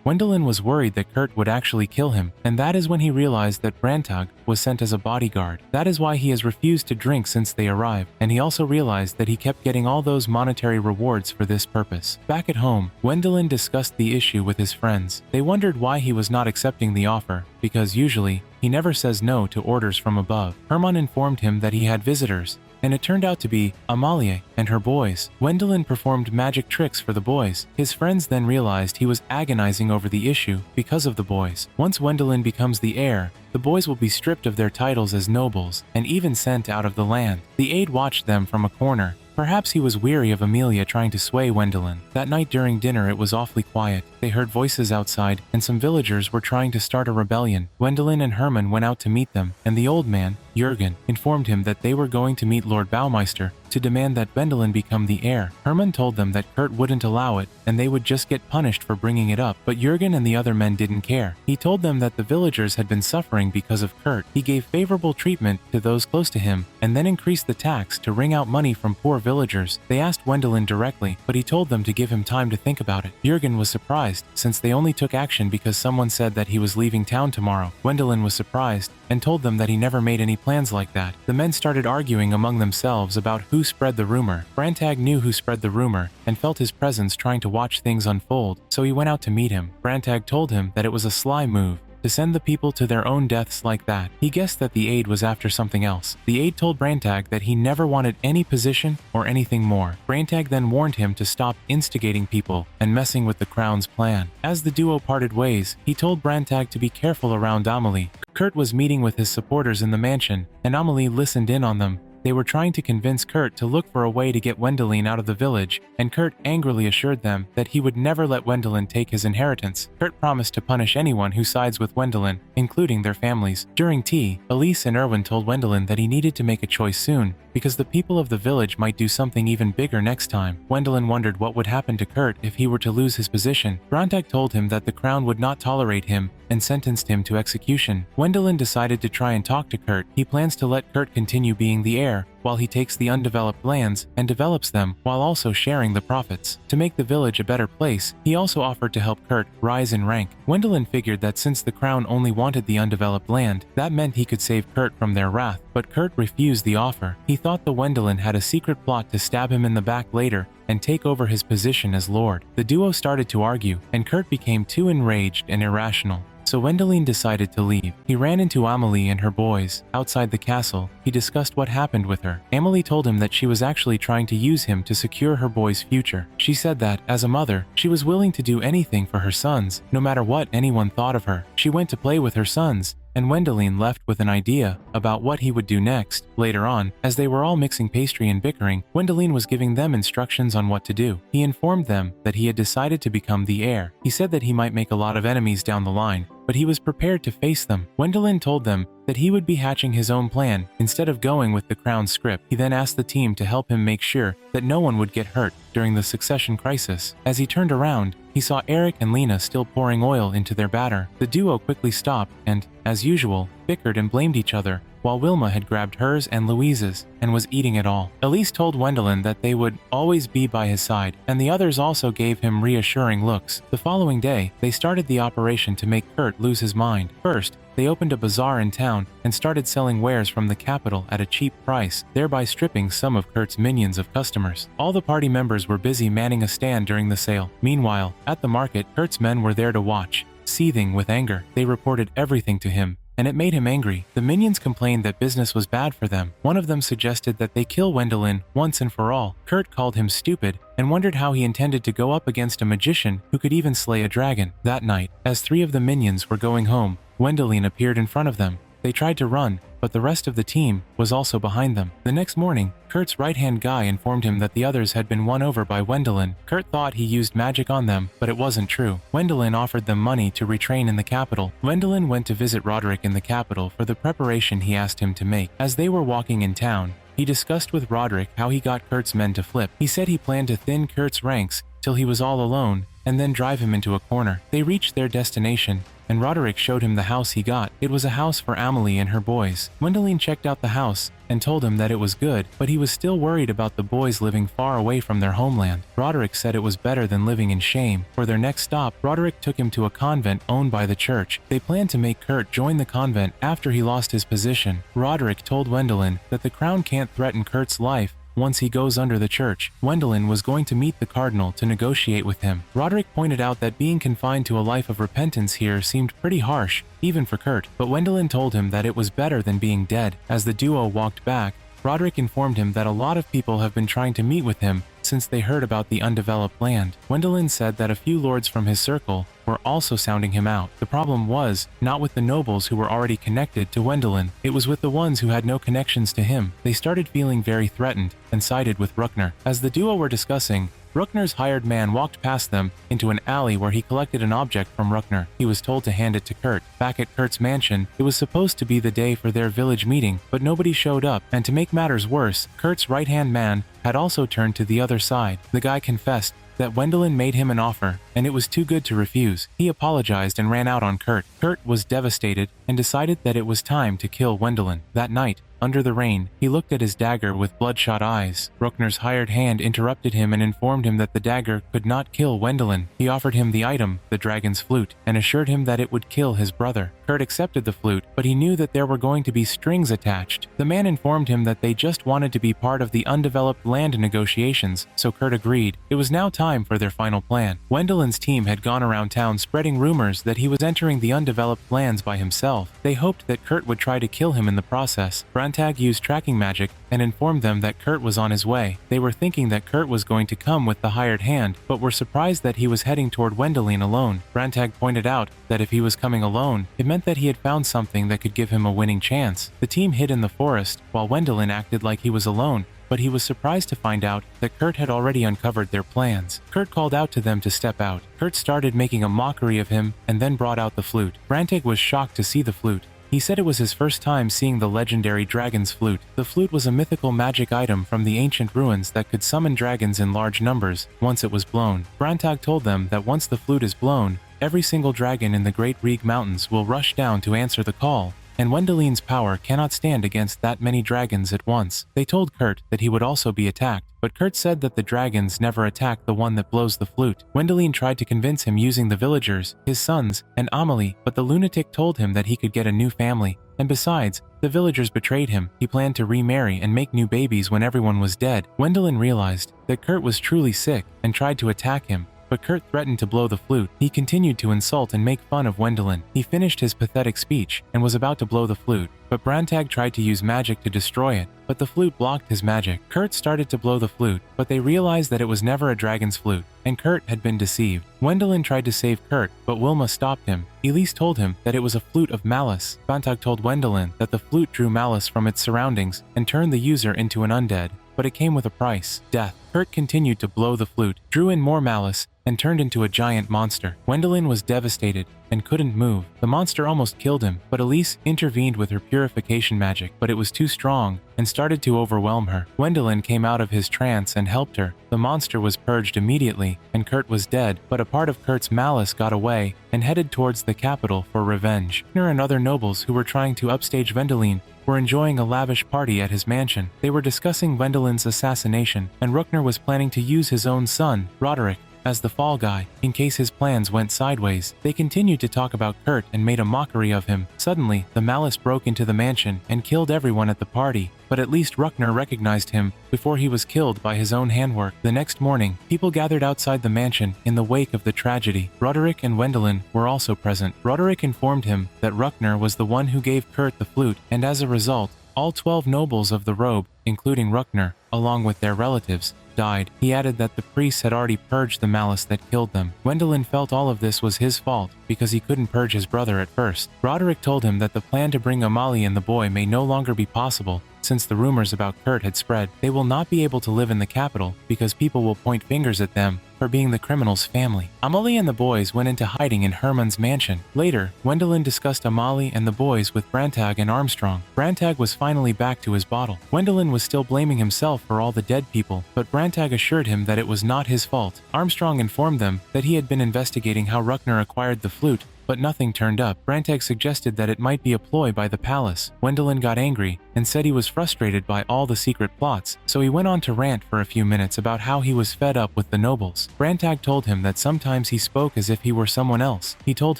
Gwendolyn was worried that Kurt would actually kill him, and that is when he realized that Brantag was sent as a bodyguard. That is why he has refused to drink since they arrived, and he also realized that he kept getting all those monetary rewards for this purpose. Back at home, Gwendolyn discussed the issue with his friends. They wondered why he was not accepting the offer, because usually, he never says no to orders from above. Hermann informed him that he had visitors, and it turned out to be Amalie and her boys. Gwendolyn performed magic tricks for the boys. His friends then realized he was agonizing over the issue because of the boys. Once Gwendolyn becomes the heir, the boys will be stripped of their titles as nobles and even sent out of the land. The aide watched them from a corner. Perhaps he was weary of Amelia trying to sway Gwendolyn. That night during dinner it was awfully quiet. They heard voices outside, and some villagers were trying to start a rebellion. Gwendolyn and Hermann went out to meet them, and the old man, Jürgen, informed him that they were going to meet Lord Baumeister to demand that Gwendolyn become the heir. Hermann told them that Kurt wouldn't allow it, and they would just get punished for bringing it up, but Jürgen and the other men didn't care. He told them that the villagers had been suffering because of Kurt. He gave favorable treatment to those close to him, and then increased the tax to wring out money from poor villagers. They asked Gwendolyn directly, but he told them to give him time to think about it. Jürgen was surprised, since they only took action because someone said that he was leaving town tomorrow. Gwendolyn was surprised, and told them that he never made any plans like that. The men started arguing among themselves about who spread the rumor. Brantag knew who spread the rumor, and felt his presence trying to watch things unfold, so he went out to meet him. Brantag told him that it was a sly move to send the people to their own deaths like that. He guessed that the aide was after something else. The aide told Brantag that he never wanted any position or anything more. Brantag then warned him to stop instigating people and messing with the crown's plan. As the duo parted ways, he told Brantag to be careful around Amelie. Kurt was meeting with his supporters in the mansion, and Amelie listened in on them. They were trying to convince Kurt to look for a way to get Gwendolyn out of the village, and Kurt angrily assured them that he would never let Gwendolyn take his inheritance. Kurt promised to punish anyone who sides with Gwendolyn, including their families. During tea, Elise and Erwin told Gwendolyn that he needed to make a choice soon, because the people of the village might do something even bigger next time. Gwendolyn wondered what would happen to Kurt if he were to lose his position. Brantag told him that the crown would not tolerate him and sentenced him to execution. Gwendolyn decided to try and talk to Kurt. He plans to let Kurt continue being the heir, while he takes the undeveloped lands and develops them while also sharing the profits. To make the village a better place, he also offered to help Kurt rise in rank. Gwendolyn figured that since the crown only wanted the undeveloped land, that meant he could save Kurt from their wrath, but Kurt refused the offer. He thought the Gwendolyn had a secret plot to stab him in the back later and take over his position as lord. The duo started to argue, and Kurt became too enraged and irrational. So Gwendolyn decided to leave. He ran into Amelie and her boys. Outside the castle, he discussed what happened with her. Amelie told him that she was actually trying to use him to secure her boys' future. She said that, as a mother, she was willing to do anything for her sons, no matter what anyone thought of her. She went to play with her sons, and Wendelin left with an idea about what he would do next. Later on, as they were all mixing pastry and bickering, Wendelin was giving them instructions on what to do. He informed them that he had decided to become the heir. He said that he might make a lot of enemies down the line, but he was prepared to face them. Wendelin told them that he would be hatching his own plan instead of going with the crown's script. He then asked the team to help him make sure that no one would get hurt during the succession crisis. As he turned around, he saw Eric and Lena still pouring oil into their batter. The duo quickly stopped and, as usual, bickered and blamed each other, while Wilma had grabbed hers and Louise's and was eating it all. Elise told Wendelin that they would always be by his side, and the others also gave him reassuring looks. The following day, they started the operation to make Kurt lose his mind. First, they opened a bazaar in town and started selling wares from the capital at a cheap price, thereby stripping some of Kurt's minions of customers. All the party members were busy manning a stand during the sale. Meanwhile, at the market, Kurt's men were there to watch. Seething with anger, they reported everything to him, and it made him angry. The minions complained that business was bad for them. One of them suggested that they kill Wendelin once and for all. Kurt called him stupid and wondered how he intended to go up against a magician who could even slay a dragon. That night, as 3 of the minions were going home, Wendelin appeared in front of them. They tried to run, but the rest of the team was also behind them. The next morning, Kurt's right-hand guy informed him that the others had been won over by Wendelin. Kurt thought he used magic on them, but it wasn't true. Wendelin offered them money to retrain in the capital. Wendelin went to visit Roderick in the capital for the preparation he asked him to make. As they were walking in town, he discussed with Roderick how he got Kurt's men to flip. He said he planned to thin Kurt's ranks till he was all alone and then drive him into a corner. They reached their destination, and Roderick showed him the house he got. It was a house for Amelie and her boys. Wendelin checked out the house and told him that it was good, but he was still worried about the boys living far away from their homeland. Roderick said it was better than living in shame. For their next stop, Roderick took him to a convent owned by the church. They planned to make Kurt join the convent after he lost his position. Roderick told Wendelin that the crown can't threaten Kurt's life once he goes under the church. Wendelin was going to meet the cardinal to negotiate with him. Roderick pointed out that being confined to a life of repentance here seemed pretty harsh, even for Kurt, but Wendelin told him that it was better than being dead. As the duo walked back, Roderick informed him that a lot of people have been trying to meet with him since they heard about the undeveloped land. Wendelin said that a few lords from his circle were also sounding him out. The problem was not with the nobles who were already connected to Wendelin. It was with the ones who had no connections to him. They started feeling very threatened and sided with Bruckner. As the duo were discussing, Bruckner's hired man walked past them into an alley where he collected an object from Bruckner. He was told to hand it to Kurt. Back at Kurt's mansion, it was supposed to be the day for their village meeting, but nobody showed up, and to make matters worse, Kurt's right-hand man had also turned to the other side. The guy confessed that Wendelin made him an offer, and it was too good to refuse. He apologized and ran out on Kurt. Kurt was devastated and decided that it was time to kill Wendelin. That night, under the rain, he looked at his dagger with bloodshot eyes. Bruckner's hired hand interrupted him and informed him that the dagger could not kill Wendelin. He offered him the item, the dragon's flute, and assured him that it would kill his brother. Kurt accepted the flute, but he knew that there were going to be strings attached. The man informed him that they just wanted to be part of the undeveloped land negotiations, so Kurt agreed. It was now time for their final plan. Wendelin's team had gone around town spreading rumors that he was entering the undeveloped lands by himself. They hoped that Kurt would try to kill him in the process. Brantag used tracking magic and informed them that Kurt was on his way. They were thinking that Kurt was going to come with the hired hand, but were surprised that he was heading toward Wendelin alone. Brantag pointed out that if he was coming alone, it meant that he had found something that could give him a winning chance. The team hid in the forest, while Wendelin acted like he was alone, but he was surprised to find out that Kurt had already uncovered their plans. Kurt called out to them to step out. Kurt started making a mockery of him and then brought out the flute. Brantag was shocked to see the flute. He said it was his first time seeing the legendary dragon's flute. The flute was a mythical magic item from the ancient ruins that could summon dragons in large numbers once it was blown. Brantag told them that once the flute is blown, every single dragon in the Great Reeg Mountains will rush down to answer the call, and Wendelin's power cannot stand against that many dragons at once. They told Kurt that he would also be attacked, but Kurt said that the dragons never attack the one that blows the flute. Wendelin tried to convince him using the villagers, his sons, and Amelie, but the lunatic told him that he could get a new family, and besides, the villagers betrayed him. He planned to remarry and make new babies when everyone was dead. Wendelin realized that Kurt was truly sick and tried to attack him, but Kurt threatened to blow the flute. He continued to insult and make fun of Wendelin. He finished his pathetic speech and was about to blow the flute, but Brantag tried to use magic to destroy it, but the flute blocked his magic. Kurt started to blow the flute, but they realized that it was never a dragon's flute, and Kurt had been deceived. Wendelin tried to save Kurt, but Wilma stopped him. Elise told him that it was a flute of malice. Brantag told Wendelin that the flute drew malice from its surroundings and turned the user into an undead, but it came with a price: death. Kurt continued to blow the flute, drew in more malice, and turned into a giant monster. Wendelin was devastated and couldn't move. The monster almost killed him, but Elise intervened with her purification magic, but it was too strong and started to overwhelm her. Wendelin came out of his trance and helped her. The monster was purged immediately, and Kurt was dead, but a part of Kurt's malice got away and headed towards the capital for revenge. Ruckner and other nobles who were trying to upstage Wendelin were enjoying a lavish party at his mansion. They were discussing Wendelin's assassination, and Ruckner was planning to use his own son, Roderick, as the fall guy, in case his plans went sideways. They continued to talk about Kurt and made a mockery of him. Suddenly, the malice broke into the mansion and killed everyone at the party, but at least Ruckner recognized him before he was killed by his own handwork. The next morning, people gathered outside the mansion in the wake of the tragedy. Roderick and Wendelin were also present. Roderick informed him that Ruckner was the one who gave Kurt the flute, and as a result, all 12 nobles of the robe, including Ruckner, along with their relatives, died. He added that the priests had already purged the malice that killed them. Wendelin felt all of this was his fault because he couldn't purge his brother at first. Roderick told him that the plan to bring Amalie and the boy may no longer be possible since the rumors about Kurt had spread. They will not be able to live in the capital because people will point fingers at them for being the criminal's family. Amalie and the boys went into hiding in Hermann's mansion. Later, Wendelin discussed Amalie and the boys with Brantag and Armstrong. Brantag was finally back to his bottle. Wendelin was still blaming himself for all the dead people, but Brantag assured him that it was not his fault. Armstrong informed them that he had been investigating how Ruckner acquired the flute, but nothing turned up. Brantag suggested that it might be a ploy by the palace. Wendelin got angry and said he was frustrated by all the secret plots, so he went on to rant for a few minutes about how he was fed up with the nobles. Brantag told him that sometimes he spoke as if he were someone else. He told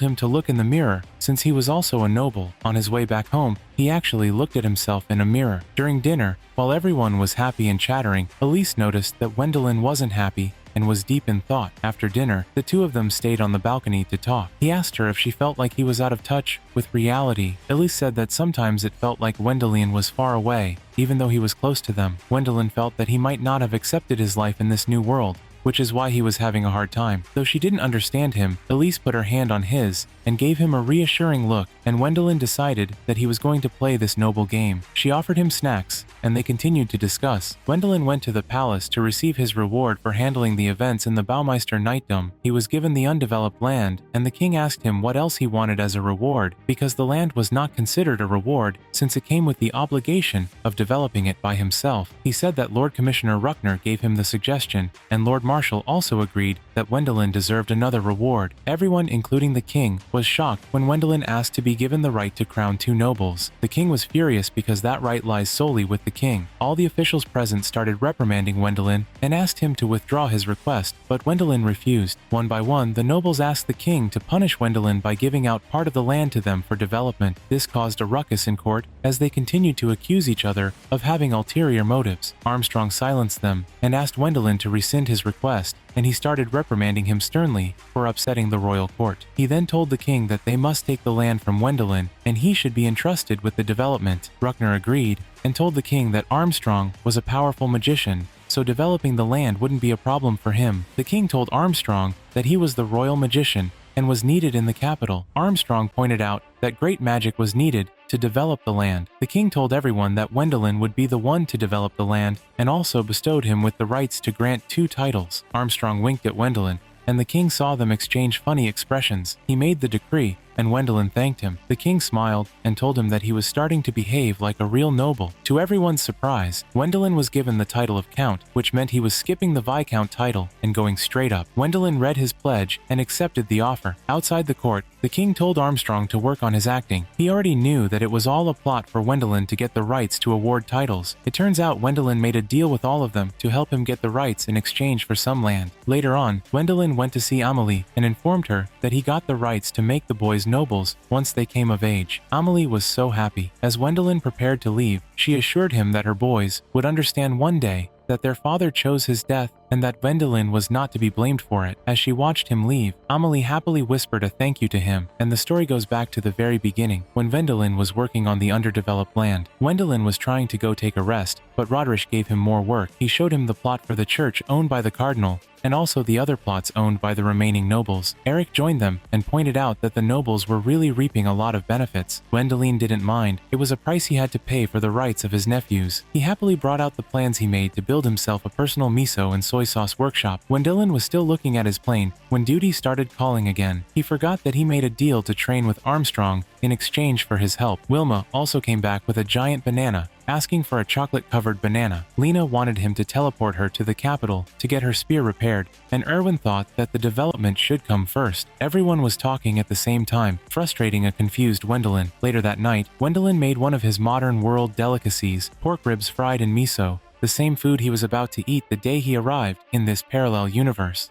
him to look in the mirror, since he was also a noble. On his way back home, he actually looked at himself in a mirror. During dinner, while everyone was happy and chattering, Elise noticed that Wendelin wasn't happy and was deep in thought. After dinner, the two of them stayed on the balcony to talk. He asked her if she felt like he was out of touch with reality. Elise said that sometimes it felt like Wendelin was far away, even though he was close to them. Wendelin felt that he might not have accepted his life in this new world, which is why he was having a hard time. Though she didn't understand him, Elise put her hand on his and gave him a reassuring look, and Wendelin decided that he was going to play this noble game. She offered him snacks, and they continued to discuss. Wendelin went to the palace to receive his reward for handling the events in the Baumeister Knightdom. He was given the undeveloped land, and the king asked him what else he wanted as a reward, because the land was not considered a reward since it came with the obligation of developing it by himself. He said that Lord Commissioner Ruckner gave him the suggestion, and Lord Marshal also agreed that Wendelin deserved another reward. Everyone, including the king, was shocked when Wendelin asked to be given the right to crown 2 nobles. The king was furious because that right lies solely with the king. All the officials present started reprimanding Wendelin and asked him to withdraw his request, but Wendelin refused. One by one, the nobles asked the king to punish Wendelin by giving out part of the land to them for development. This caused a ruckus in court as they continued to accuse each other of having ulterior motives. Armstrong silenced them and asked Wendelin to rescind his request, and he started reprimanding him sternly for upsetting the royal court. He then told the king that they must take the land from Wendelin and he should be entrusted with the development. Ruckner agreed and told the king that Armstrong was a powerful magician, so developing the land wouldn't be a problem for him. The king told Armstrong that he was the royal magician and was needed in the capital. Armstrong pointed out that great magic was needed to develop the land. The king told everyone that Wendelin would be the one to develop the land and also bestowed him with the rights to grant 2 titles. Armstrong winked at Wendelin, and the king saw them exchange funny expressions. He made the decree, and Wendelin thanked him. The king smiled and told him that he was starting to behave like a real noble. To everyone's surprise, Wendelin was given the title of Count, which meant he was skipping the Viscount title and going straight up. Wendelin read his pledge and accepted the offer. Outside the court, the king told Armstrong to work on his acting. He already knew that it was all a plot for Wendelin to get the rights to award titles. It turns out Wendelin made a deal with all of them to help him get the rights in exchange for some land. Later on, Wendelin went to see Amalie and informed her that he got the rights to make the boys nobles once they came of age. Amalie was so happy. As Wendelin prepared to leave, she assured him that her boys would understand one day that their father chose his death and that Gwendolyn was not to be blamed for it. As she watched him leave, Amelie happily whispered a thank you to him, and the story goes back to the very beginning, when Gwendolyn was working on the underdeveloped land. Gwendolyn was trying to go take a rest, but Roderick gave him more work. He showed him the plot for the church owned by the cardinal, and also the other plots owned by the remaining nobles. Eric joined them and pointed out that the nobles were really reaping a lot of benefits. Gwendolyn didn't mind. It was a price he had to pay for the rights of his nephews. He happily brought out the plans he made to build himself a personal miso and soy sauce workshop. Gwendolyn was still looking at his plane when duty started calling again. He forgot that he made a deal to train with Armstrong in exchange for his help. Wilma also came back with a giant banana, asking for a chocolate-covered banana. Lena wanted him to teleport her to the capital to get her spear repaired, and Erwin thought that the development should come first. Everyone was talking at the same time, frustrating a confused Gwendolyn. Later that night, Gwendolyn made one of his modern world delicacies, pork ribs fried in miso, the same food he was about to eat the day he arrived in this parallel universe.